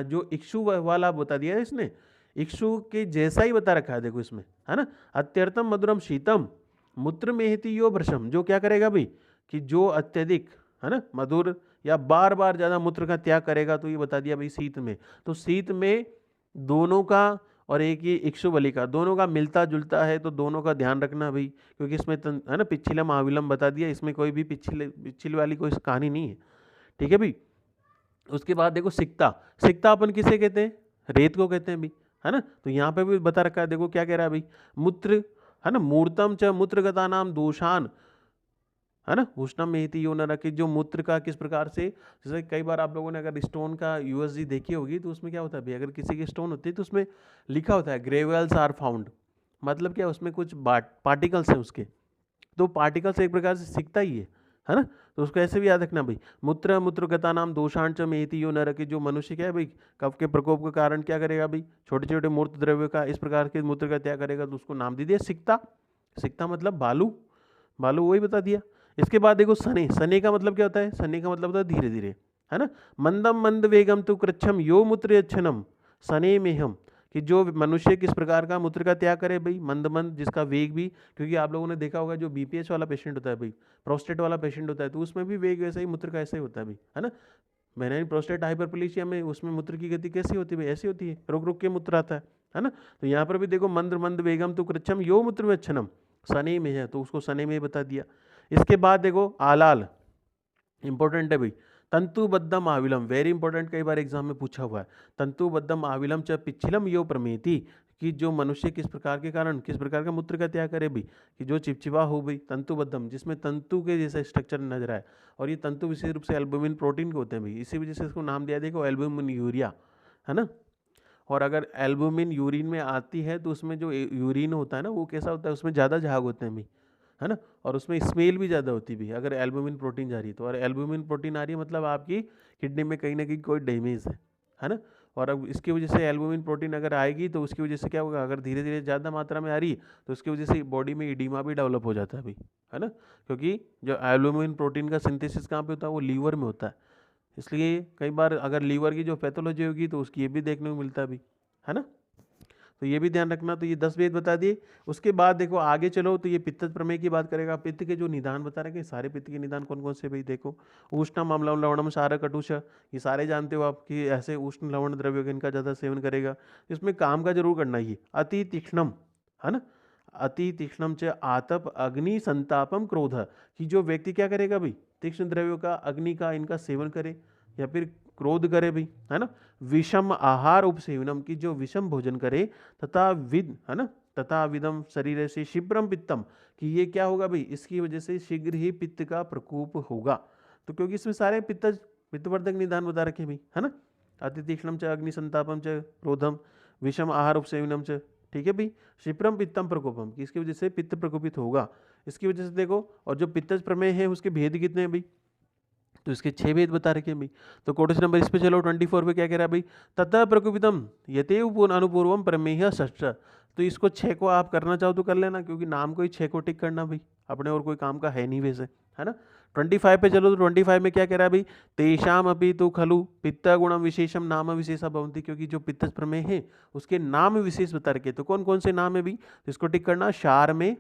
जो इक्षु वाला बता दिया है इसने, इक्षु के जैसा ही बता रखा है देखो इसमें, है ना, अत्यर्थम मधुरम शीतम मूत्र मेहती यो भ्रशम, जो क्या करेगा भाई कि जो अत्यधिक, है ना, मधुर या बार बार ज्यादा मूत्र का त्याग करेगा तो ये बता दिया भाई शीत में। तो शीत में दोनों का और एक ये इक्षु बलि का दोनों का मिलता जुलता है, तो दोनों का ध्यान रखना भाई, क्योंकि इसमें है ना पिछिलम आविलम बता दिया, इसमें कोई भी पिछिल वाली कोई कहानी नहीं है। ठीक है भाई, उसके बाद देखो सिक्ता, सिक्ता अपन किसे कहते हैं, रेत को कहते हैं भाई, है ना। तो यहाँ पे भी बता रखा है, देखो क्या कह रहा है भाई, मूत्र, है ना, मूर्तम च मूत्रगता नाम दोषान, है ना, उष्णम में ही यो न रखे, जो मूत्र का किस प्रकार से, जैसे कई बार आप लोगों ने अगर स्टोन का यूएसजी देखी होगी तो उसमें क्या होता है भाई, अगर किसी की स्टोन होती है तो उसमें लिखा होता है ग्रेवल्स आर फाउंड, मतलब क्या उसमें कुछ पार्टिकल्स हैं उसके, तो पार्टिकल्स एक प्रकार से सिकता ही है ना। तो उसको ऐसे भी याद रखना भाई, मूत्र मूत्रगता नाम दोषाण च मेहती यो न रखे, जो मनुष्य क्या है भाई कफ के प्रकोप के कारण क्या करेगा भाई, छोटे छोटे मूर्त द्रव्य का इस प्रकार के मूत्र का त्याग करेगा तो उसको नाम दे दिया सिकता, सिकता मतलब बालू, बालू वही बता दिया। इसके बाद देखो सने, सने का मतलब क्या होता है, सने का मतलब होता है धीरे धीरे, है ना, मंदम मंद वेगम तु कृच्छम यो मूत्र यच्छनम सने में हम, कि जो मनुष्य किस प्रकार का मूत्र का त्याग करे भाई, मंद मंद जिसका वेग भी, क्योंकि आप लोगों ने देखा होगा जो बीपीएच वाला पेशेंट होता है भाई, प्रोस्टेट वाला पेशेंट होता है, तो उसमें भी वेग वैसा ही मूत्र का ऐसा ही होता है भाई, है ना। बेनाइन प्रोस्टेट हाइपरप्लेशिया में उसमें मूत्र की गति कैसी होती है भाई, ऐसी होती है, रुक रुक के मूत्र आता है ना। तो यहाँ पर भी देखो मंद मंद वेगम तु कृच्छम यो मूत्र में अच्छनम सने में है, तो उसको सने में बता दिया। इसके बाद देखो आलाल, इंपॉर्टेंट है भाई, तंतुबद्धम आविलम, वेरी इंपॉर्टेंट, कई बार एग्जाम में पूछा हुआ है, तंतुबद्धम आविलम च पिछिलम यो प्रमेति, कि जो मनुष्य किस प्रकार के कारण किस प्रकार का मूत्र का त्याग करे भी, कि जो चिपचिपा हो भाई, तंतुबद्धम जिसमें तंतु के जैसा स्ट्रक्चर नजर आए, और ये तंतु विशेष रूप से एल्बुमिन प्रोटीन के होते हैं भाई, इसी वजह से इसको नाम दिया देखो एल्बुमिन यूरिया, है ना। और अगर एल्बुमिन यूरिन में आती है तो उसमें जो यूरिन होता है ना वो कैसा होता है, उसमें ज़्यादा झाग होते हैं भाई, है ना। और उसमें स्मेल भी ज़्यादा होती भी अगर एल्बुमिन प्रोटीन जा रही है तो, और एल्बुमिन प्रोटीन आ रही है मतलब आपकी किडनी में कहीं ना कहीं कोई डैमेज है ना। और अब इसकी वजह से एल्बुमिन प्रोटीन अगर आएगी तो उसकी वजह से क्या होगा, अगर धीरे धीरे ज़्यादा मात्रा में आ रही है तो उसकी वजह से बॉडी में इडीमा भी डेवलप हो जाता है अभी, है ना। क्योंकि जो एल्बुमिन प्रोटीन का सिंथेसिस कहाँ पे होता है, वो लीवर में होता है। इसलिए कई बार अगर लीवर की जो पैथोलॉजी होगी तो उसकी ये भी देखने को मिलता है अभी, है ना। तो ये भी ध्यान रखना। तो ये 10 भेद बता दिए। उसके बाद देखो आगे चलो तो ये पित्त प्रमेय की बात करेगा। पित्त के जो निदान बता रहे हैं, सारे पित्त के निदान कौन कौन से भाई देखो, उष्णम अम्लम लवणम क्षार कटुष, ये सारे जानते हो आप कि ऐसे उष्ण लवण द्रव्यों का इनका ज़्यादा सेवन करेगा। इसमें काम का जरूर करना ही, अति तीक्ष्णम, है ना, अति तीक्ष्णम च आतप अग्नि संतापम क्रोध, कि जो व्यक्ति क्या करेगा भाई, तीक्ष्ण द्रव्यों का, अग्नि का, इनका सेवन करे या फिर क्रोध करे भाई, है ना। विषम आहार उपसेवनम, की जो विषम भोजन करे, तथा विद, है ना, तथा विदम शरीर से शिप्रम पित्तम, कि ये क्या होगा भाई, इसकी वजह से शीघ्र ही पित्त का प्रकोप होगा। तो क्योंकि इसमें सारे पित्तवर्धक निदान बता रखे भाई, है ना। अति तीक्ष्णम च अग्नि संतापम च क्रोधम विषम आहार उपसेवनम च, ठीक है भाई, शिप्रम पित्तम प्रकोपम, कि इसकी वजह से पित्त प्रकोपित होगा। इसकी वजह से देखो, और जो पित्तज प्रमेय है उसके भेद कितने हैं भाई, तो इसके 6 भेद बता रखे हैं भाई। तो कोटेशन नंबर इस पे चलो 24 पे क्या कह रहा है भाई, ततः प्रकोपितम यतेव अनुपूर्वम प्रमेय षष्ठ। तो इसको 6 को आप करना चाहो तो कर लेना, क्योंकि नाम को ही 6 को टिक करना भाई, अपने और कोई काम का है नहीं वैसे, है ना। 25 पे चलो तो 25 में क्या कह रहा है भाई, तेषाम अपि तो खलु पित्त गुणम विशेषम नाम विशेषा भवन्ति, क्योंकि जो पित्त प्रमेय है उसके नाम विशेष बता रखे। तो कौन कौन से नाम है भाई, तो इसको टिक करना, क्षार में,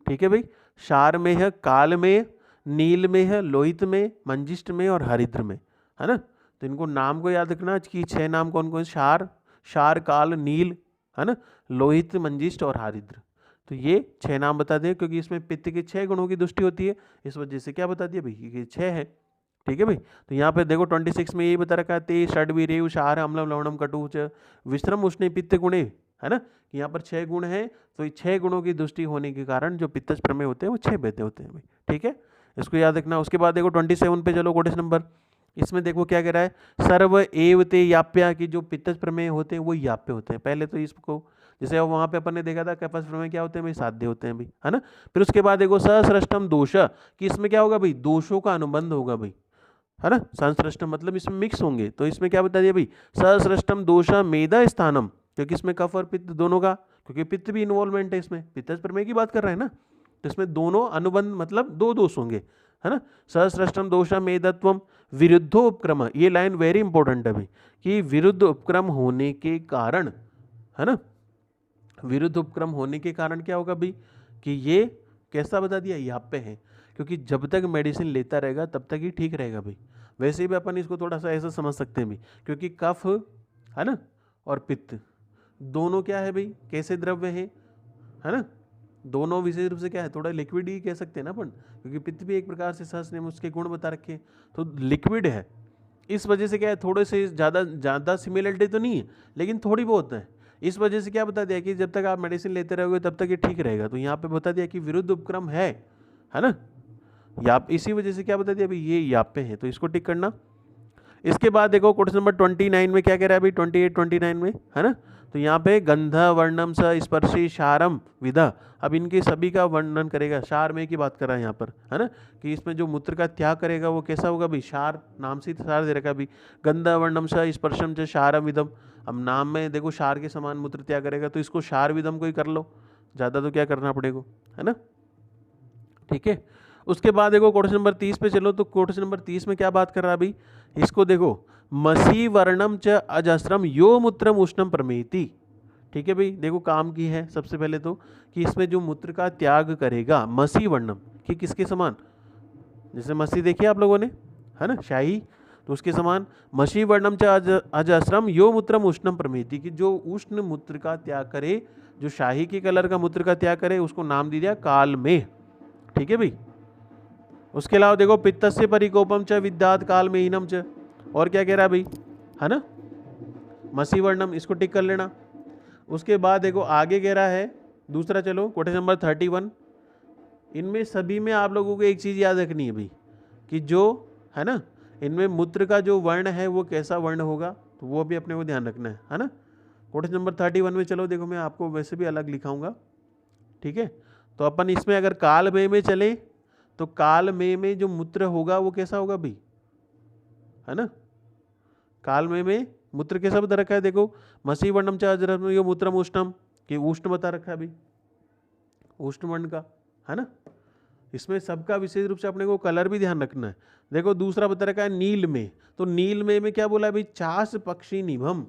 ठीक है भाई, क्षार में है, काल में, नील में है, लोहित में, मंजिष्ठ में और हरिद्र में, है ना। तो इनको नाम को याद रखना कि 6 नाम कौन कौन, क्षार, क्षार, काल, नील, है ना, लोहित, मंजिष्ठ और हरिद्र। तो ये 6 नाम बता दें, क्योंकि इसमें पित्त के 6 गुणों की दृष्टि होती है, इस वजह से क्या बता दिया भाई, ये 6 है, ठीक है भाई। तो यहाँ पे देखो 26 में यही बता रखा है, ते षड्वीरेव क्षार अम्लम लवणम कटुच विश्रम उष्णे पित्त गुणे, है ना। यहाँ पर 6 गुण हैं, तो ये 6 गुणों की दृष्टि होने के कारण जो पित्तज प्रमेय होते हैं वो 6 भेद होते हैं भाई, ठीक है, इसको याद रखना। उसके बाद देखो 27 पे चलो कोटेशन नंबर, इसमें देखो क्या कह रहा है, सर्व एव ते याप्या, की जो पित्तज प्रमेय होते हैं वो याप्य होते हैं। पहले तो इसको जैसे वहां पे अपन ने देखा था कपस प्रमेय क्या होते हैं भाई, साध्य होते हैं भाई, है ना। फिर उसके बाद देखो सहस्रष्टम दोष, कि इसमें क्या होगा भाई, दोषों का अनुबंध होगा भाई, है ना। सहस्रष्टम मतलब इसमें मिक्स होंगे, तो इसमें क्या बता दिया भाई, सहस्रष्टम दोष मेधा स्थानम, क्योंकि इसमें कफ और पित्त दोनों का, क्योंकि पित्त भी इन्वॉल्वमेंट है इसमें, पित्तज प्रमेय की बात कर रहे हैं ना, तो इसमें दोनों अनुबंध मतलब 2 दोष होंगे, है ना। सहस्रष्टम दोषा मेधत्वम विरुद्धो उपक्रम, ये लाइन वेरी इंपॉर्टेंट है भाई, कि विरुद्ध उपक्रम होने के कारण, है ना, विरुद्ध उपक्रम होने के कारण क्या होगा भाई, कि ये कैसा बता दिया, याप्य है, क्योंकि जब तक मेडिसिन लेता रहेगा तब तक ही ठीक रहेगा भाई। वैसे भी अपन इसको थोड़ा सा ऐसा समझ सकते हैं भाई, क्योंकि कफ, है ना, और पित्त दोनों क्या है भाई, कैसे द्रव्य है ना, दोनों विशेष रूप से क्या है, थोड़ा लिक्विड ही कह सकते हैं ना अपन, क्योंकि पित्त भी एक प्रकार से सहस ने उसके गुण बता रखे हैं, तो लिक्विड है। इस वजह से क्या है, थोड़े से ज़्यादा सिमिलरिटी तो नहीं है, लेकिन थोड़ी बहुत है। इस वजह से क्या बता दिया कि जब तक आप मेडिसिन लेते रहोगे तब तक ये ठीक रहेगा। तो यहाँ पे बता दिया कि विरुद्ध उपक्रम है ना, या इसी वजह से क्या बता दिया भाई, ये याप्य है, तो इसको टिक करना। इसके बाद देखो क्वेश्चन नंबर 29 में क्या कह रहा है भाई, 28 29 में, है ना। तो यहाँ पे गंध वर्णम स स्पर्शी क्षारम विधा, अब इनके सभी का वर्णन करेगा, क्षार में की बात कर रहा है यहाँ पर, है ना, कि इसमें जो मूत्र का त्याग करेगा वो कैसा होगा भाई, क्षार, नाम से क्षार दे रखा है भाई, गंध वर्णम स स्पर्शम च क्षारम विदम, अब नाम में देखो क्षार के समान मूत्र त्याग करेगा, तो इसको क्षार विदम को ही कर लो, ज़्यादा तो क्या करना पड़ेगा, है ना, ठीक है। उसके बाद देखो क्वेश्चन नंबर 30 पे चलो, तो क्वेश्चन नंबर 30 में क्या बात कर रहा है भाई, इसको देखो, मसी वर्णम च अजस्रम यो मूत्रम उष्णम प्रमेति, ठीक है भाई। देखो काम की है सबसे पहले तो, कि इसमें जो मूत्र का त्याग करेगा, मसी वर्णम, कि किसके समान, जैसे मसी देखिए आप लोगों ने, है ना, शाही, तो उसके समान, मसी वर्णम च अजस्रम यो मूत्रम उष्णम प्रमेति, कि जो उष्ण मूत्र का त्याग करे, जो शाही के कलर का मूत्र का त्याग करे, उसको नाम दे दिया काल में, ठीक है भाई। उसके अलावा देखो पित्तस्य परिकोपम च विद्यात काल में हीनम च, और क्या कह रहा है भाई, है ना, मसी वर्णम, इसको टिक कर लेना। उसके बाद देखो आगे कह रहा है दूसरा, चलो क्वेश्चन नंबर 31, इनमें सभी में आप लोगों को एक चीज़ याद रखनी है भाई, कि जो है ना, इनमें मूत्र का जो वर्ण है वो कैसा वर्ण होगा, तो वो भी अपने को ध्यान रखना है ना। क्वेश्चन नंबर 31 में चलो देखो, मैं आपको वैसे भी अलग लिखाऊंगा, ठीक है। तो अपन इसमें अगर कालमेय में चले तो कालमेय में जो मूत्र होगा वो कैसा होगा भाई, है ना। कालमेय में मूत्र कैसा बता रखा है, देखो मसी वर्णम च अजरम यो मूत्रम उष्णम, कि उष्ण बता रखा है भाई, उष्ण वर्ण का, है ना। इसमें सबका विशेष रूप से अपने को कलर भी ध्यान रखना है। देखो दूसरा बता रखा है नील में, तो नील में क्या बोला भाई, चास पक्षी निभम,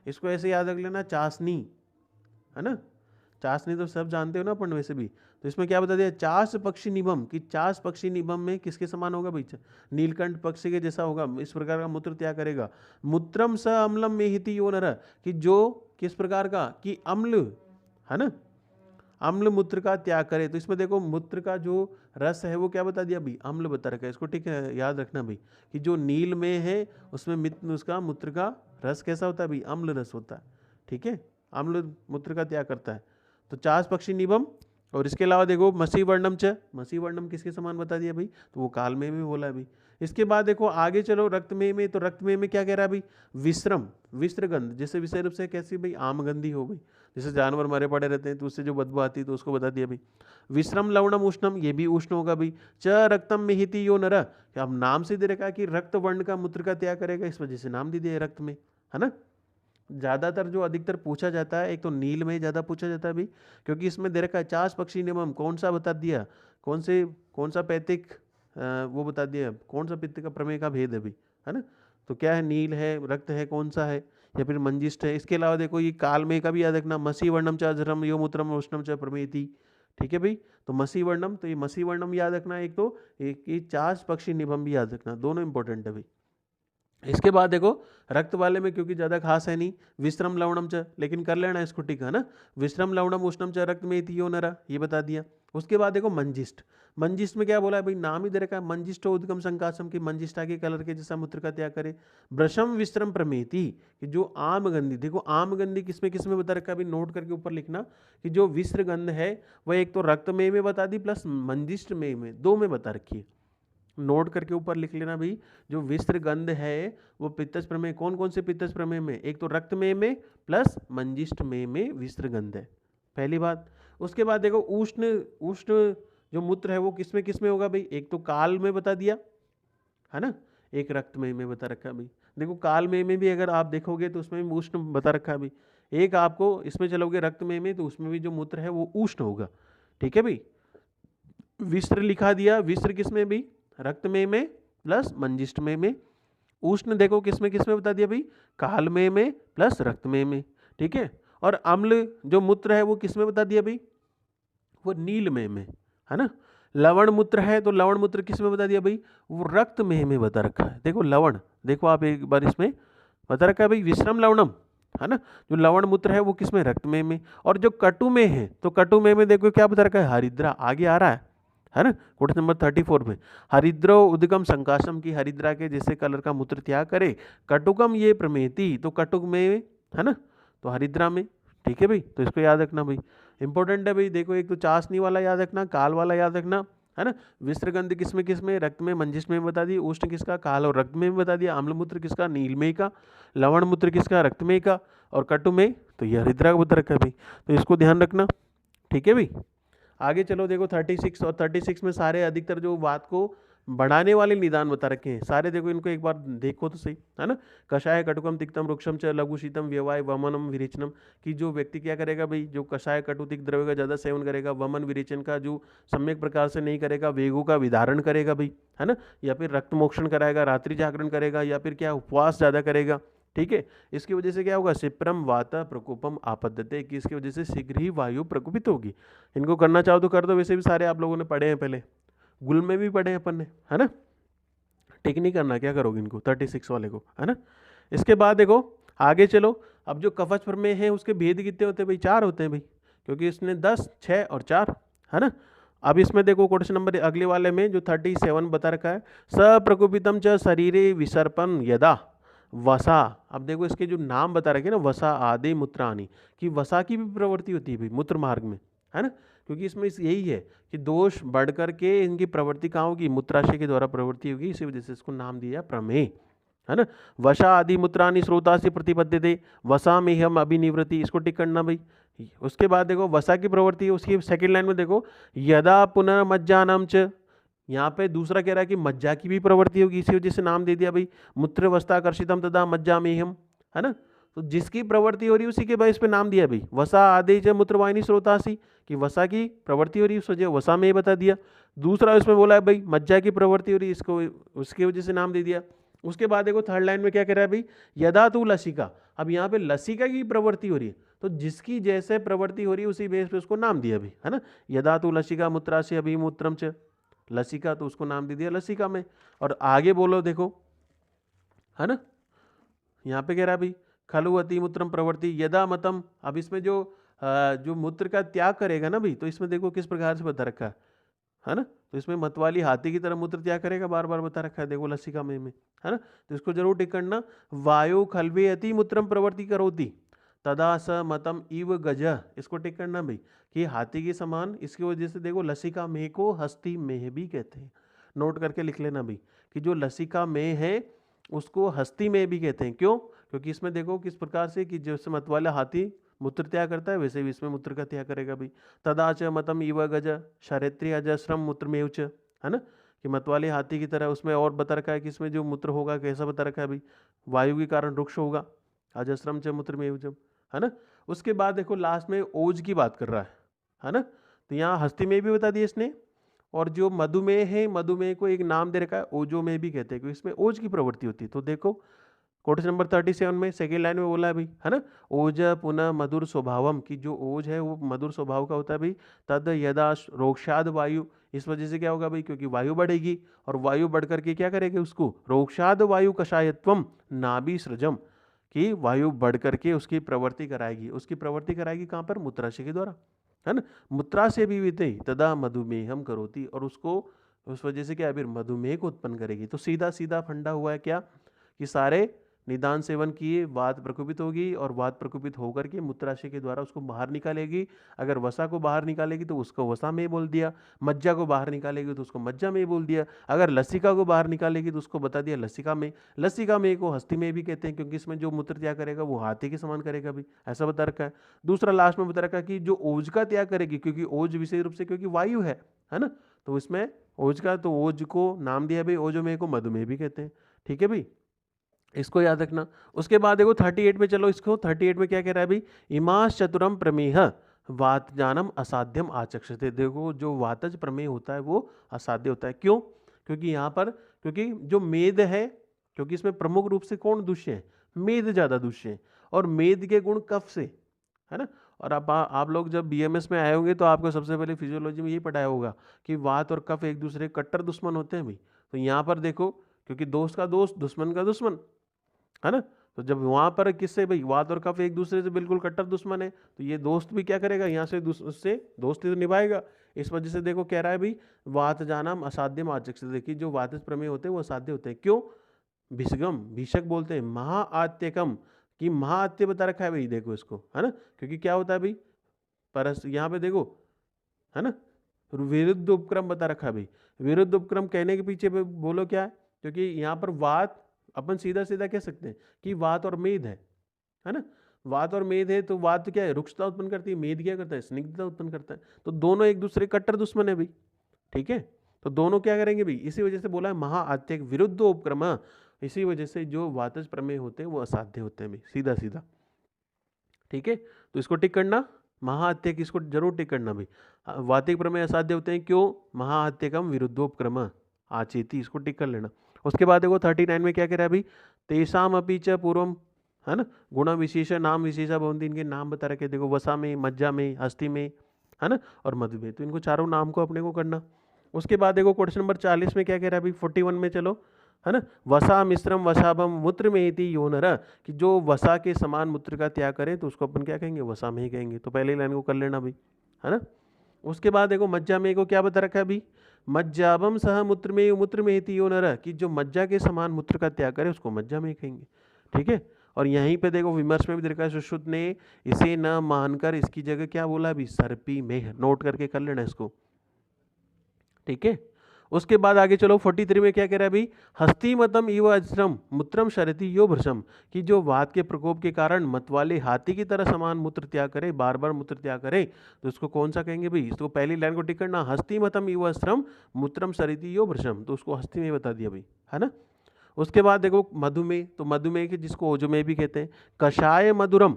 इसको ऐसे याद रख लेना, चासनी, है ना। चासनी तो सब जानते हो ना अपन वैसे भी, तो इसमें क्या बता दिया, चास पक्षी निभम, कि चास पक्षी निभम में किसके समान होगा भाई, नीलकंठ पक्षी के जैसा होगा, इस प्रकार का मूत्र त्याग करेगा। मूत्रम स अम्लम में हिति यो नर, कि जो किस प्रकार का, कि अम्ल, है ना, अम्ल मूत्र का त्याग करे। तो इसमें देखो मूत्र का जो रस है वो क्या बता दिया भाई, अम्ल बता रखा है, इसको ठीक है याद रखना भाई, कि जो नील में है उसमें उसका मूत्र का रस कैसा होता है भाई, अम्ल रस होता है, ठीक है, अम्ल मूत्र का त्याग करता है। तो चास पक्षी निभम, और इसके अलावा देखो मसी वर्णम च, मसी वर्णम किसके समान बता दिया भाई, तो वो कालमेय में बोला भाई। इसके बाद देखो आगे चलो रक्तमेय में, तो रक्तमेय में क्या कह रहा है भाई, विश्रम, विश्रगंध, जैसे विषय रूप से कैसी भाई, आमगंधी हो भाई, जैसे जानवर मरे पड़े रहते हैं तो उससे जो बदबू आती है तो उसको बता दिया भाई। विश्रम लवणम उष्णम, ये भी उष्ण होगा भाई। च रक्तम में हिति यो नर, अब नाम से दे रखा है कि रक्त वर्ण का मूत्र का त्याग करेगा, इस वजह से नाम दे दिया रक्त में, है ना। ज्यादातर जो अधिकतर पूछा जाता है, एक तो नील में ज्यादा पूछा जाता है भाई, क्योंकि इसमें दे रखा है चास पक्षी नियमम, कौन सा बता दिया, कौन सा पैतिक, वो बता दिया, कौन सा पित्त का प्रमेय का भेद है भाई, है ना। तो क्या है, नील है, रक्त है, कौन सा है, या फिर मंजिष्ठ है। इसके अलावा देखो ये कालमेय का भी याद रखना, मसी वर्णम च अजरम यो मूत्रम उष्णम च प्रमेति, ठीक है भाई। तो मसी वर्णम, तो ये मसी वर्णम याद रखना, एक तो एक ये चास पक्षी निभम भी याद रखना, दोनों इंपॉर्टेंट है भाई। इसके बाद देखो रक्त वाले में क्योंकि ज्यादा खास है नहीं, विश्रम लवणम च, लेकिन कर लेना इसको ठीक है ना, विश्रम लवणम उष्णम च रक्त में यो नरा, ये बता दिया। उसके बाद देखो मंजिष्ठ, मंजिष्ठ में क्या बोला है भाई, नाम ही दे रखा है, मंजिष्ठ उद्गम संकाशम, की मंजिष्ठा के कलर के जैसा मूत्र का त्याग करे। ब्रशम विश्रम प्रमेति, कि जो आमगंधी, देखो आमगंधी किसमें बता रखा है भाई, नोट करके ऊपर लिखना, कि जो विश्रगंध है वह एक तो रक्तमेय में बता दी प्लस मंजिष्ठ में, दो में बता रखी है, नोट करके ऊपर लिख लेना भाई। जो विश्रगंध है वो पित्तज प्रमेय, कौन कौन से पित्तज प्रमेय में, एक तो रक्तमेय में प्लस मंजिष्ठमेय में विश्रगंध है, पहली बात। उसके बाद देखो उष्ण, उष्ण जो मूत्र है वो किसमें होगा भाई, एक तो काल में बता दिया, है ना, एक रक्तमय में बता रखा है भाई। देखो कालमय में भी अगर आप देखोगे तो उसमें भी उष्ण बता रखा है भाई। एक आपको इसमें चलोगे रक्तमय में, तो उसमें भी जो मूत्र है वो उष्ण होगा, ठीक है भाई। विश्र लिखा दिया, विश्र किसमें भी, रक्तमय में प्लस मंजिष्ठमय में। उष्ण देखो किसमें बता दिया भाई, कालमय में प्लस रक्तमय में, ठीक है। और अम्ल जो मूत्र है वो किसमें बता दिया भाई, वो नीलमय में, है ना। लवण मूत्र है तो लवण मूत्र किसमें बता दिया भाई, वो रक्तमय में बता रखा है। देखो लवण, देखो आप एक बार इसमें बता रखा है भाई विश्रम लवणम, है ना। जो लवण मूत्र है वो किसमें, रक्तमय में। और जो कटुमय है तो कटुमय में देखो क्या बता रखा है, हरिद्रा, आगे आ रहा है ना, क्वेश्चन नंबर 34 में। हरिद्रो उद्गम संकाशम, की हरिद्रा के जैसे कलर का मूत्र त्याग करे। कटुकम ये प्रमेति, तो कटुक में, है ना, तो हरिद्रा में, ठीक है भाई। तो इसको याद रखना भाई, इंपॉर्टेंट है भाई। देखो एक तो चाशनी वाला याद रखना, काल वाला याद रखना, है ना। विश्रगंध किसमें, रक्त में, मंजिष्ठ में बता दी, उष्ण किसका, काल और रक्त में बता दिया, आम्लमूत्र किसका, नीलमय का, लवण मूत्र किसका, रक्तमय का, और कटुमय तो ये हरिद्रा का बता रखा है भाई। तो इसको ध्यान रखना, ठीक है भाई। आगे चलो देखो 36 और 36 में सारे अधिकतर जो बात को बढ़ाने वाले निदान बता रखे हैं सारे, देखो इनको एक बार देखो तो सही, है ना। कषाय कटुकम तिक्तम रुक्षम च लघु शीतम व्यवाय वमनम विरेचनम, कि जो व्यक्ति क्या करेगा भाई, जो कषाय कटु तिक्त द्रव्य का ज़्यादा सेवन करेगा, वमन विरेचन का जो सम्यक प्रकार से नहीं करेगा, वेगों का विधारण करेगा भाई, है ना, या फिर रक्त मोक्षण कराएगा, रात्रि जागरण करेगा, या फिर क्या उपवास ज़्यादा करेगा, ठीक है। इसकी वजह से क्या होगा, सिप्रम वाता प्रकोपम आपद्यते, कि इसकी वजह से शीघ्र ही वायु प्रकोपित होगी। इनको करना चाहो तो कर दो, वैसे भी सारे आप लोगों ने पढ़े हैं, पहले गुल में भी पढ़े हैं अपन ने, है ना। ठीक नहीं करना, क्या करोगे इनको 36 वाले को, है ना। इसके बाद देखो आगे चलो, अब जो कवच प्रमेय है उसके भेद कितने होते हैं भाई, 4 होते हैं भाई, क्योंकि इसने 10, 6 और 4, है ना। अब इसमें देखो क्वेश्चन नंबर अगले वाले में जो 37 बता रखा है, सप्रकोपितम च शरीरे विसर्पण यदा वसा। अब देखो इसके जो नाम बता रखे ना, वसा आदि मूत्राणी, कि वसा की भी प्रवृत्ति होती है भाई मूत्र मार्ग में, है ना। क्योंकि इसमें यही है कि दोष बढ़ करके इनकी प्रवृत्ति कहाँ होगी, मूत्राशय के द्वारा प्रवृत्ति होगी, इसी वजह से इसको नाम दिया प्रमेय, है ना। वशा आदि मूत्रानि स्रोता से प्रतिपद्यते वसा में हम अभिनिवृत्ति, इसको टिक करना भाई। उसके बाद देखो वसा की प्रवृत्ति है, उसकी सेकंड लाइन में देखो यदा पुनर्मज्जानम च, यहाँ पे दूसरा कह रहा है कि मज्जा की भी प्रवृत्ति होगी, इसी वजह से नाम दे दिया भाई मूत्रवस्थाकर्षितम तदा मज्जामेहम, है ना। तो जिसकी प्रवृत्ति हो रही है उसी के बेस पे नाम दिया भाई। वसा आदि च मूत्रवाहिनी स्रोतासी, कि वसा की प्रवृत्ति हो रही है उस वजह वसा में बता दिया। दूसरा उसमें बोला है भाई मज्जा की प्रवृत्ति हो रही है, इसको उसकी वजह से नाम दे दिया। उसके बाद देखो थर्ड लाइन में क्या कह रहा है भाई, यदा तू लसिका, अब यहाँ पे लसिका की प्रवृत्ति हो रही है, तो जिसकी जैसे प्रवृत्ति हो रही है उसी बेस पे उसको नाम दिया भाई, है ना। यदा तू लसिका मूत्रा से अभिमूत्रम च, लसिका तो उसको नाम दे दिया लसिका में। और आगे बोलो देखो, है ना, यहाँ पे कह रहा है भाई खलु अति मूत्रम प्रवृत्ति यदा मतम, अब इसमें जो मूत्र का त्याग करेगा ना भाई, तो इसमें देखो किस प्रकार से बता रखा है ना। तो इसमें मत वाली हाथी की तरह मूत्र त्याग करेगा, बार बार बता रखा है देखो लसिका में, है ना। तो इसको जरूर टिक करना। वायु खलवे अति मूत्रम प्रवृत्ति करोति तदा स मतम इव गज, इसको टिक करना भाई कि हाथी के समान, इसकी वजह से देखो लसिका में को हस्ती में भी कहते हैं। नोट करके लिख लेना भाई कि जो लसिका में है उसको हस्ती में भी कहते हैं। क्यों? क्योंकि इसमें देखो किस प्रकार से कि जैसे मत वाला हाथी मूत्र त्याग करता है वैसे भी इसमें मूत्र का त्याग करेगा भाई। तदा च मतम इव गज शारेत्री अजस्रम मूत्र में उच, है ना, कि मत वाले हाथी की तरह। उसमें और बता रखा है कि इसमें जो मूत्र होगा कैसा बता रखा है भाई, वायु के कारण रुक्ष होगा, अजस्रम च मूत्र में उचम, है ना। उसके बाद देखो लास्ट में ओज की बात कर रहा है ना। तो यहाँ हस्ती में भी बता दिया इसने, और जो मधुमेह है मधुमेह को एक नाम दे रखा है ओजो में भी कहते हैं, क्योंकि इसमें ओज की प्रवृत्ति होती है। तो देखो क्वेश्चन नंबर 37 में सेकेंड लाइन में बोला है भाई, है ना, ओज पुनः मधुर स्वभावम, की जो ओज है वो मधुर स्वभाव का होता है भाई। तद यदा रोक्षाद वायु, इस वजह से क्या होगा भाई, क्योंकि वायु बढ़ेगी और वायु बढ़ करके क्या करेगी उसको, रोक्षाद वायु कषायत्वम नाभि सृजम, कि वायु बढ़ करके उसकी प्रवृत्ति कराएगी। उसकी प्रवृत्ति कराएगी कहाँ पर, मूत्राशय के द्वारा, है ना। मूत्राशय भी विते तदा मधुमेहम करोति, और उसको उस वजह से क्या फिर मधुमेह को उत्पन्न करेगी। तो सीधा सीधा फंडा हुआ है क्या कि सारे निदान सेवन किए वात प्रकोपित होगी, और वात प्रकोपित होकर के मूत्राशय के द्वारा उसको बाहर निकालेगी। अगर वसा को बाहर निकालेगी तो उसको वसा में बोल दिया, मज्जा को बाहर निकालेगी तो उसको मज्जा में बोल दिया, अगर लसिका को बाहर निकालेगी तो उसको बता दिया लसिका में। लसिका में को हस्ती में भी कहते हैं, क्योंकि इसमें जो मूत्र त्याग करेगा वो हाथी के समान करेगा भी, ऐसा बता रखा है। दूसरा लास्ट में बता रखा है कि जो ओज का त्याग करेगी, क्योंकि ओज विशेष रूप से क्योंकि वायु है ना, तो इसमें ओज का, तो ओज को नाम दिया भाई ओजो में को मधुमेह भी कहते हैं। ठीक है भाई, इसको याद रखना। उसके बाद देखो 38 में चलो, इसको 38 में क्या कह रहा है भाई, इमास चतुरम प्रमेह वात जानम असाध्यम आचक्षते। देखो जो वातज प्रमेय होता है वो असाध्य होता है। क्यों? क्योंकि यहाँ पर, क्योंकि जो मेद है, क्योंकि इसमें प्रमुख रूप से कौन दुष्य है, मेद ज्यादा दुष्य है, और मेद के गुण कफ से, है ना। और आप लोग जब बीएमएस में आए होंगे तो आपको सबसे पहले फिजियोलॉजी में यही पढ़ाया होगा कि वात और कफ एक दूसरे कट्टर दुश्मन होते हैं भाई। तो यहाँ पर देखो, क्योंकि दोस्त का दोस्त दुश्मन का दुश्मन, है ना, तो जब वहां पर किससे भाई, वात और कफ एक दूसरे से बिल्कुल कट्टर दुश्मन है, तो ये दोस्त भी क्या करेगा, यहाँ से उससे दोस्ती तो निभाएगा। इस वजह से देखो कह रहा है भाई वात जानम असाध्यम आचक्षते। देखिए जो वातज प्रमेय होते हैं वो असाध्य होते हैं। क्यों? भिषगम, भीषक बोलते हैं, महाआत्यकम, कि महाआत्य बता रखा है भाई, देखो इसको, है ना, क्योंकि क्या होता है भाई परस, यहाँ पे देखो, है ना, विरुद्ध उपक्रम बता रखा है भाई। विरुद्ध उपक्रम कहने के पीछे बोलो क्या है, क्योंकि यहाँ पर वात अपन सीधा सीधा कह सकते हैं कि वात और मेद है ना। वात और मेद है तो वात क्या है, रुक्षता उत्पन्न करती है, मेद क्या करता है, स्निग्धता उत्पन्न करता है। तो दोनों एक दूसरे कट्टर दुश्मन है भाई। ठीक है, तो दोनों क्या करेंगे भाई, इसी वजह से बोला है महाआत्यक विरुद्ध उपक्रम। इसी वजह से जो वातज प्रमेय होते हैं वो असाध्य होते हैं भाई, सीधा सीधा। ठीक है, तो इसको टिक करना, महाअत्यक इसको जरूर टिक करना भाई। वातिक प्रमेय असाध्य होते हैं, क्यों? महाअत्यकम विरुद्धोपक्रम आचेति, इसको टिक कर लेना। उसके बाद देखो 39 में क्या कह रहा है भाई, तेषाम अपि च पूर्वम, है ना, गुण विशेष नाम विशेषा भवन्ति, इनके नाम बता रखे देखो, वसा में, मज्जा में, हस्ती में, है ना, और मधु में। तो इनको चारों नाम को अपने को करना। उसके बाद देखो क्वेश्चन नंबर 40 में क्या कह रहा है भाई, 41 में चलो, है ना, वसा मिश्रम वसाभम मूत्र में इति यो नर, कि जो वसा के समान मूत्र का त्याग करें तो उसको अपन क्या कहेंगे, वसा में ही कहेंगे। तो पहले लाइन को कर लेना भाई, है ना। उसके बाद देखो मज्जा में को क्या बता रखा है भाई, मज्जाबम सह मूत्र में इति यो नर, कि जो मज्जा के समान मूत्र का त्याग करे उसको मज्जा में ही कहेंगे। ठीक है, और यहीं पे देखो विमर्श में भी देखा है सुश्रुत ने इसे न मानकर इसकी जगह क्या बोला अभी, सर्पी में। नोट करके कर लेना इसको। ठीक है, उसके बाद आगे चलो 43 में क्या कह रहा है भाई, हस्तिमतम इव अजरम मूत्रम शरति यो भ्रशम, कि जो वात के प्रकोप के कारण मत वाले हाथी की तरह समान मूत्र त्याग करे, बार बार मूत्र त्याग करे, तो उसको कौन सा कहेंगे भाई? इसको पहली लाइन को टिक करना, हस्तिमतम इव अजरम मूत्रम शरति यो भ्रशम, तो उसको हस्ती में बता दिया भाई, है ना। उसके बाद देखो मधुमेह, तो मधुमेह के जिसको ओजोमेह भी कहते हैं, कषाय मधुरम,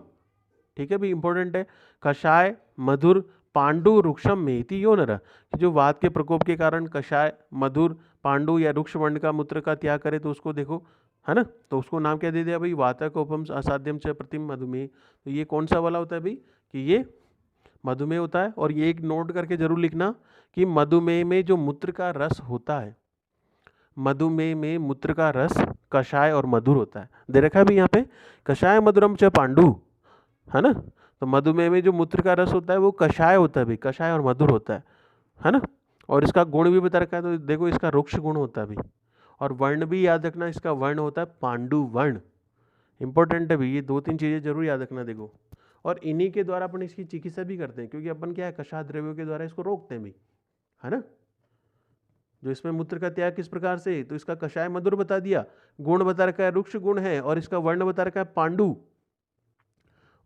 ठीक है भाई, इंपॉर्टेंट है, कषाय मधुर पांडु रुक्षम मेति यो नर, कि जो वात के प्रकोप के कारण कषाय मधुर पांडु या रुक्ष वर्ण का मूत्र का त्याग करे, तो उसको देखो, है ना, तो उसको नाम क्या दे दिया भाई, वातकोपम असाध्यम च प्रतिम मधुमेह। तो ये कौन सा वाला होता है भाई, कि ये मधुमेह होता है। और ये एक नोट करके जरूर लिखना कि मधुमेह में जो मूत्र का रस होता है, मधुमेह में मूत्र का रस कषाय और मधुर होता है, दे रखा है भी यहाँ पे, कषाय मधुरम च पांडु, है ना। तो मधुमेह में जो मूत्र का रस होता है वो कषाय होता है भाई, कषाय और मधुर होता है ना। और इसका गुण भी बता रखा है, तो देखो इसका रुक्ष गुण होता है भाई, और वर्ण भी याद रखना, इसका वर्ण होता है पांडु वर्ण, इंपॉर्टेंट है भाई, ये 2-3 चीजें जरूर याद रखना देखो। और इन्हीं के द्वारा अपन इसकी चिकित्सा भी करते हैं, क्योंकि अपन क्या है, कषाय द्रव्यों के द्वारा इसको रोकते हैं भाई, है ना। जो इसमें मूत्र का त्याग किस प्रकार से, तो इसका कषाय मधुर बता दिया, गुण बता रखा है रुक्ष गुण है, और इसका वर्ण बता रखा है पांडु।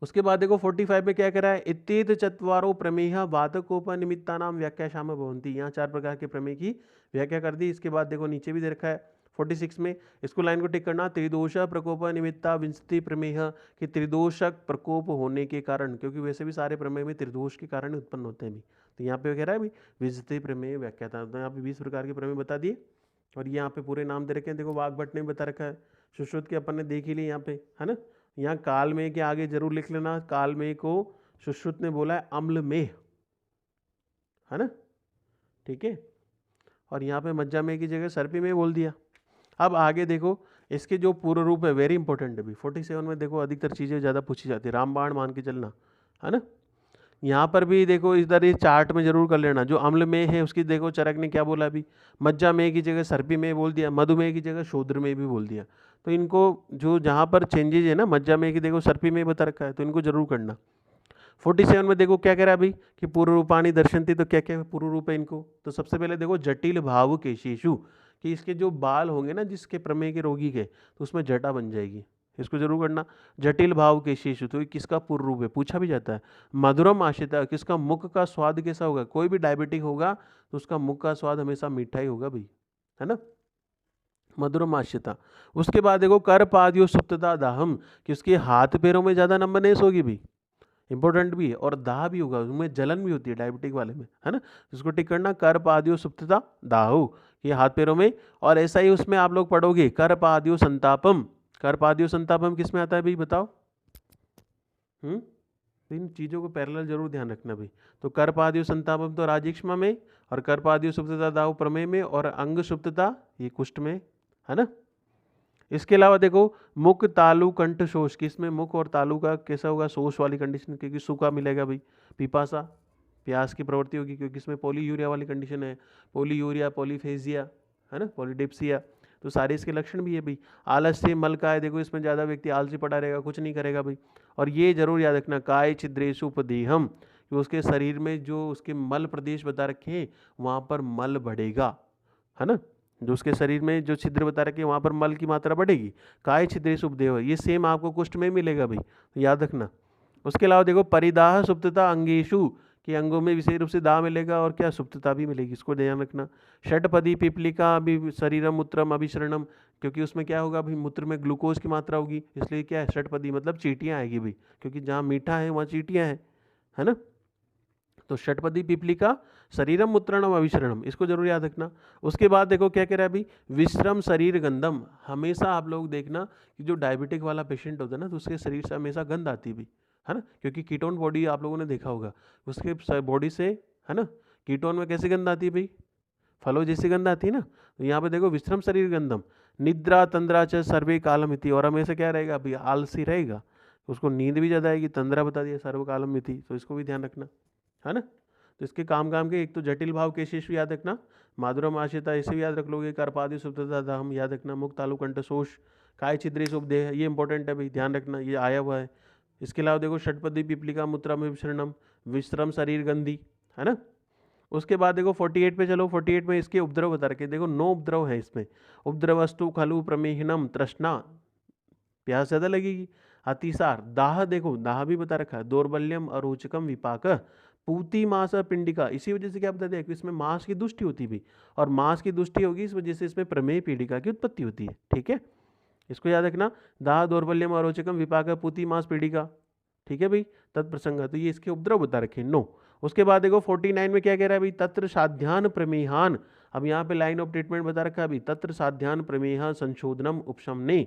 उसके बाद देखो 45 में क्या कह रहा है, इत्येत चत्वारो प्रमेह वातकोपनिमित्ता नाम व्याख्या शाम भवंती, यहाँ 4 प्रकार के प्रमेय की व्याख्या कर दी। इसके बाद देखो नीचे भी दे रखा है 46 में, इसको लाइन को टिक करना, त्रिदोष प्रकोप निमित्ता विंशति प्रमेह, कि त्रिदोषक प्रकोप होने के कारण, क्योंकि वैसे भी सारे प्रमेय में त्रिदोष के कारण उत्पन्न होते हैं भी, तो यहाँ पे कह रहा है भी विंशति प्रमेय व्याख्या था, तो यहाँ पे 20 प्रकार के प्रमेय बता दिए। और यहाँ पे पूरे नाम दे रखे हैं, देखो वाग्भट ने बता रखा है, सुश्रुत के अपन ने देख ही ली यहाँ पे, है ना। यहाँ कालमेह के आगे जरूर लिख लेना, कालमेह को सुश्रुत ने बोला है अम्लमेह, है ना, ठीक है। और यहाँ पे मज्जामेह की जगह सर्पिमेह बोल दिया। अब आगे देखो इसके जो पूर्व रूप है, वेरी इंपॉर्टेंट है भी, 47 में देखो अधिकतर चीजें ज्यादा पूछी जाती है, रामबाण मान के चलना, है ना। यहाँ पर भी देखो इधर ये चार्ट में जरूर कर लेना, जो अम्ल में है उसकी देखो चरक ने क्या बोला अभी, मज्जा में की जगह सर्पी में बोल दिया, मधुमेह की जगह शूद्र में भी बोल दिया। तो इनको जो जहाँ पर चेंजेज है ना, मज्जा में की देखो सर्पी में बता रखा है, तो इनको जरूर करना। 47 में देखो क्या कह रहा है अभी, कि पूर्व रूपाणी दर्शनती, तो क्या क्या पूर्व रूप है इनको, तो सबसे पहले देखो जटिल भाव के शिशु, कि इसके जो बाल होंगे ना जिसके प्रमेह के रोगी के, तो उसमें जटा बन जाएगी, इसको जरूर करना। जटिल भाव के शिशु, तो ये किसका पूर्व रूप है, पूछा भी जाता है। मधुरम आशिता, किसका मुख का स्वाद कैसा होगा, कोई भी डायबिटिक होगा तो उसका मुख का स्वाद हमेशा मीठा ही होगा भाई, है ना, मधुरम आशिता। उसके बाद देखो कर पादियो सुप्तता दाहम, कि उसके हाथ पैरों में ज्यादा नंबरनेस होगी भी, इंपॉर्टेंट भी है, और दाह भी होगा, उनमें जलन भी होती है डायबिटिक वाले में, है ना। इसको टिक करना, कर पादियो सुप्तता दाहु, ये हाथ पैरों में। और ऐसा ही उसमें आप लोग पढ़ोगे कर पादियो संतापम, कर पादियो संतापम किस में आता है भाई बताओ। इन चीजों को पैरेलल जरूर ध्यान रखना भाई। तो कर पादियो संतापम तो राजिक्ष्मा में, और कर पादियो सुप्तता दाहु प्रमेय में, और अंग सुप्तता ये कुष्ठ में, है ना। इसके अलावा देखो मुख तालु कंठ शोष, किसमें मुख और तालु का कैसा होगा, शोष वाली कंडीशन, क्योंकि सूखा मिलेगा भाई, पिपासा प्यास की प्रवृत्ति होगी, क्योंकि इसमें पॉलीयूरिया वाली कंडीशन है, पॉलीयूरिया पॉलीफेजिया, है ना, पॉलीडिप्सिया, तो सारे इसके लक्षण भी है भाई। आलस्य मल काय, देखो इसमें ज़्यादा व्यक्ति आलसी पड़ा रहेगा, कुछ नहीं करेगा भाई। और ये जरूर याद रखना, काय छिद्रेशु उपदेहम, कि उसके शरीर में जो उसके मल प्रदेश बता रखे हैं वहाँ पर मल बढ़ेगा, है ना, जो उसके शरीर में जो छिद्र बता रखे वहाँ पर मल की मात्रा बढ़ेगी, काय छिद्रेश उपदेव, ये सेम आपको कुष्ठ में मिलेगा भाई, तो याद रखना। उसके अलावा देखो परिदाह सुप्तता अंगेशु, कि अंगों में विशेष रूप से दाह मिलेगा, और क्या सुप्तता भी मिलेगी, इसको ध्यान रखना। षटपदी पिपलिका अभी शरीरम मूत्रम अभिशरणम, क्योंकि उसमें क्या होगा भाई, मूत्र में ग्लूकोज की मात्रा होगी, इसलिए क्या है षटपदी, मतलब चींटियाँ आएगी भाई, क्योंकि जहाँ मीठा है वहाँ चींटियाँ हैं, है ना। तो षटपदी पिपलिका शरीरम मूत्रणम अभिशरणम, इसको जरूर याद रखना। उसके बाद देखो क्या कह रहा है अभी, विश्रम शरीर गंधम, हमेशा आप लोग देखना कि जो डायबिटिक वाला पेशेंट होता है ना, तो उसके शरीर से हमेशा गंध आती भी, है ना, क्योंकि कीटोन बॉडी आप लोगों ने देखा होगा, उसके बॉडी से, है ना, कीटोन में कैसी गंध आती है भाई, फलों जैसी गंध आती है ना। तो यहाँ पे देखो विश्रम शरीर गंधम, निद्रा तंद्रा च सर्वे कालमिति, और हमेशा क्या रहेगा अभी, आलसी रहेगा, उसको नींद भी ज़्यादा आएगी, तंद्रा बता दिया सर्व कालमिति, तो इसको भी ध्यान रखना, है ना। तो इसके काम के एक तो जटिल भाव के शेष भी याद रखना, माधुरम आशिता इसे भी याद रख लोगे, करपादि सुप्तता दाहम याद रखना, मुख तालु कंठ शोष, काय छिद्रेश उपदेह, ये इंपॉर्टेंट है भाई, ध्यान रखना, ये आया हुआ है। इसके अलावा देखो षटपदी पिपलिका मूत्रा में विश्रणम, विश्रम शरीर गंधी, है ना। उसके बाद देखो 48 पे चलो। 48 में इसके उपद्रव बता रखे, देखो 9 उपद्रव है इसमें। उपद्रवस्तु खलु प्रमेहिनम तृष्णा, प्यास ज्यादा लगेगी। अतिसार, दाह, देखो दाह भी बता रखा है। दौर्बल्यम अरोचकम विपाक पूती मांस पिंडिका, इसी वजह से क्या बता दिया कि इसमें मांस की दुष्टि होती भी, और मांस की दुष्टि होगी इस वजह से इसमें प्रमेय पीड़िका की उत्पत्ति होती है। ठीक है, इसको याद रखना। दाह दौर्बल्यम अरोचकम विपाक पूती मांस पीड़िका, ठीक है भाई, तत्प्रसंग, तो ये इसके उपद्रव बता रखे 9। उसके बाद देखो 49 में क्या कह रहा है भाई, तत्र साध्यान प्रमेहान। अब यहाँ पे लाइन ऑफ ट्रीटमेंट बता रखा है भाई, तत्र साध्यान प्रमेहान संशोधनम उपशमने,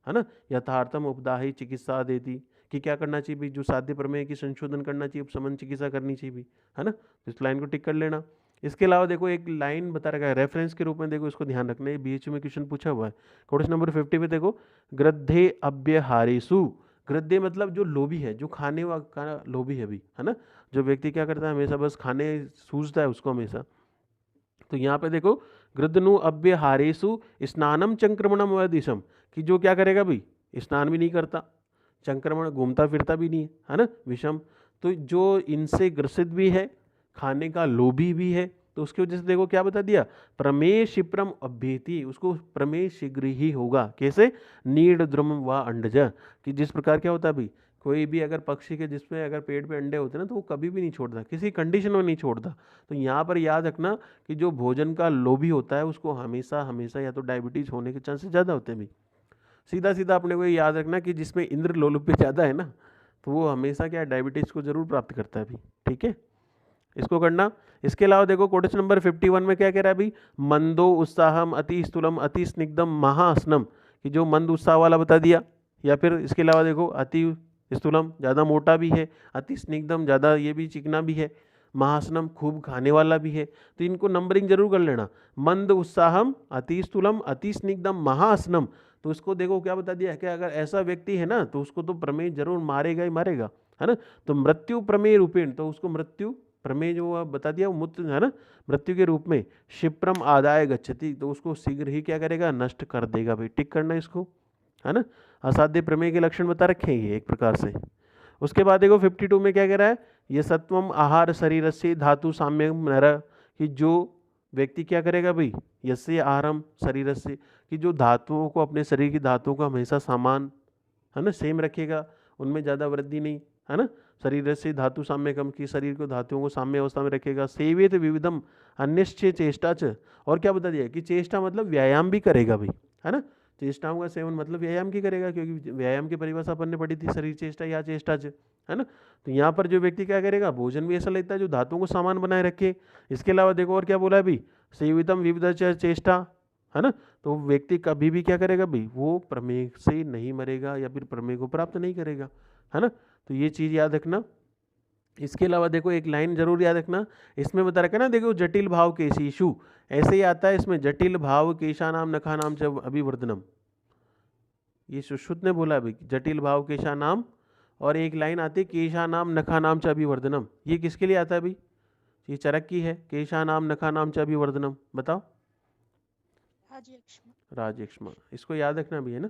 है ना, यथार्थम उपदाही चिकित्सा देती, कि क्या करना चाहिए भाई, जो साध्य प्रमेय की संशोधन करना चाहिए, उपशमन चिकित्सा करनी चाहिए भाई, है ना, तो इस लाइन को टिक कर लेना। इसके अलावा देखो एक लाइन बता रखा है रेफरेंस के रूप में, देखो इसको ध्यान रखना है, बीएचयू में क्वेश्चन पूछा हुआ है। क्वेश्चन नंबर 50 पे देखो, ग्रद्धे अव्यहारेषु, गृद्धे मतलब जो लोभी है, जो खाने का लोभी है भी, है ना, जो व्यक्ति क्या करता है हमेशा बस खाने सूझता है उसको हमेशा। तो यहाँ पे देखो गृद्धनु अव्यहारेषु स्नानम चंक्रमणम वदिशम, कि जो क्या करेगा भाई, स्नान भी नहीं करता, चंक्रमण घूमता फिरता भी नहीं है ना, विषम, तो जो इनसे ग्रसित भी है, खाने का लोभी भी है, तो उसकी वजह से देखो क्या बता दिया, प्रमेय शिप्रम अभ्येति, उसको प्रमेय शीघ्र ही होगा। कैसे, नीड द्रुम व अंडज, कि जिस प्रकार क्या होता है भाई, कोई भी अगर पक्षी के जिसमें अगर पेट पे अंडे होते हैं ना, तो वो कभी भी नहीं छोड़ता, किसी कंडीशन में नहीं छोड़ता। तो यहाँ पर याद रखना कि जो भोजन का लोभी होता है उसको हमेशा हमेशा या तो डायबिटीज होने के चांसेस ज़्यादा होते हैं भाई। सीधा सीधा अपने को याद रखना कि जिसमें इंद्र लोलुप ज़्यादा है ना, तो वो हमेशा क्या डायबिटीज़ को जरूर प्राप्त करता है भाई। ठीक है, इसको करना। इसके अलावा देखो क्वेश्चन नंबर 51 में क्या कह रहा है भाई, मंदो उत्साहम अति स्थूलम अति स्निग्धम महास्नम, कि जो मंद उत्साह वाला बता दिया, या फिर इसके अलावा देखो अति स्थूलम ज़्यादा मोटा भी है, अति स्निग्धम ज़्यादा ये भी चिकना भी है, महास्नम खूब खाने वाला भी है। तो इनको नंबरिंग जरूर कर लेना, मंद उत्साहम अति स्थूलम अति स्निग्धम महास्नम। तो उसको देखो क्या बता दिया है कि अगर ऐसा व्यक्ति है ना, तो उसको तो प्रमेय जरूर मारेगा ही मारेगा, है ना। तो मृत्यु प्रमेय रूपेण, तो उसको मृत्यु प्रमेय जो बता दिया वो मूत्र है ना, मृत्यु के रूप में क्षिप्रम आदाय गच्छति, तो उसको शीघ्र ही क्या करेगा, नष्ट कर देगा भाई। टिक करना इसको, है ना। असाध्य प्रमेय के लक्षण बता रखे हैं ये एक प्रकार से। उसके बाद देखो 52 में क्या कह रहा है, ये सत्वम आहार शरीर से धातु साम्यम नर, कि जो व्यक्ति क्या करेगा भाई, यस्य आहारम शरीर से, कि जो धातुओं को, अपने शरीर की धातुओं को हमेशा समान, है ना, सेम रखेगा, उनमें ज़्यादा वृद्धि नहीं, है ना। शरीर से धातु साम्य कम, की शरीर को धातुओं को साम्य अवस्था में रखेगा। सेवित विविधम अन्यश्च चेष्टा च, और क्या बता दिया कि चेष्टा मतलब व्यायाम भी करेगा भाई, है ना। चेष्टाओं का सेवन मतलब व्यायाम की करेगा, क्योंकि व्यायाम की परिभाषा अपन ने पढ़ी थी, शरीर चेष्टा या चेष्टा च, है ना। तो यहाँ पर जो व्यक्ति क्या करेगा, भोजन भी ऐसा लेता है जो धातुओं को समान बनाए रखे। इसके अलावा देखो और क्या बोला है भाई, सेवितम विविध चेष्टा, है ना। तो व्यक्ति कभी भी क्या करेगा भाई, वो प्रमेय से नहीं मरेगा या फिर प्रमेय को प्राप्त नहीं करेगा, है ना। तो ये चीज़ याद रखना। इसके अलावा देखो एक लाइन जरूर याद रखना, इसमें बता रखा ना, देखो जटिल भाव केशीषु, ऐसे ही आता है इसमें, जटिल भाव केशा नाम नखा नाम च अभिवर्धनम, ये सुश्रुत ने बोला भाई, जटिल भाव केशा नाम, और एक लाइन आती है केशा नाम नखा नाम च अभिवर्धनम, ये किसके लिए आता है भाई, ये चरक की है, केशा नाम नखा नाम च अभिवर्धनम, बताओ। राजयक्ष्मा। राजयक्ष्मा, इसको याद रखना भी है ना।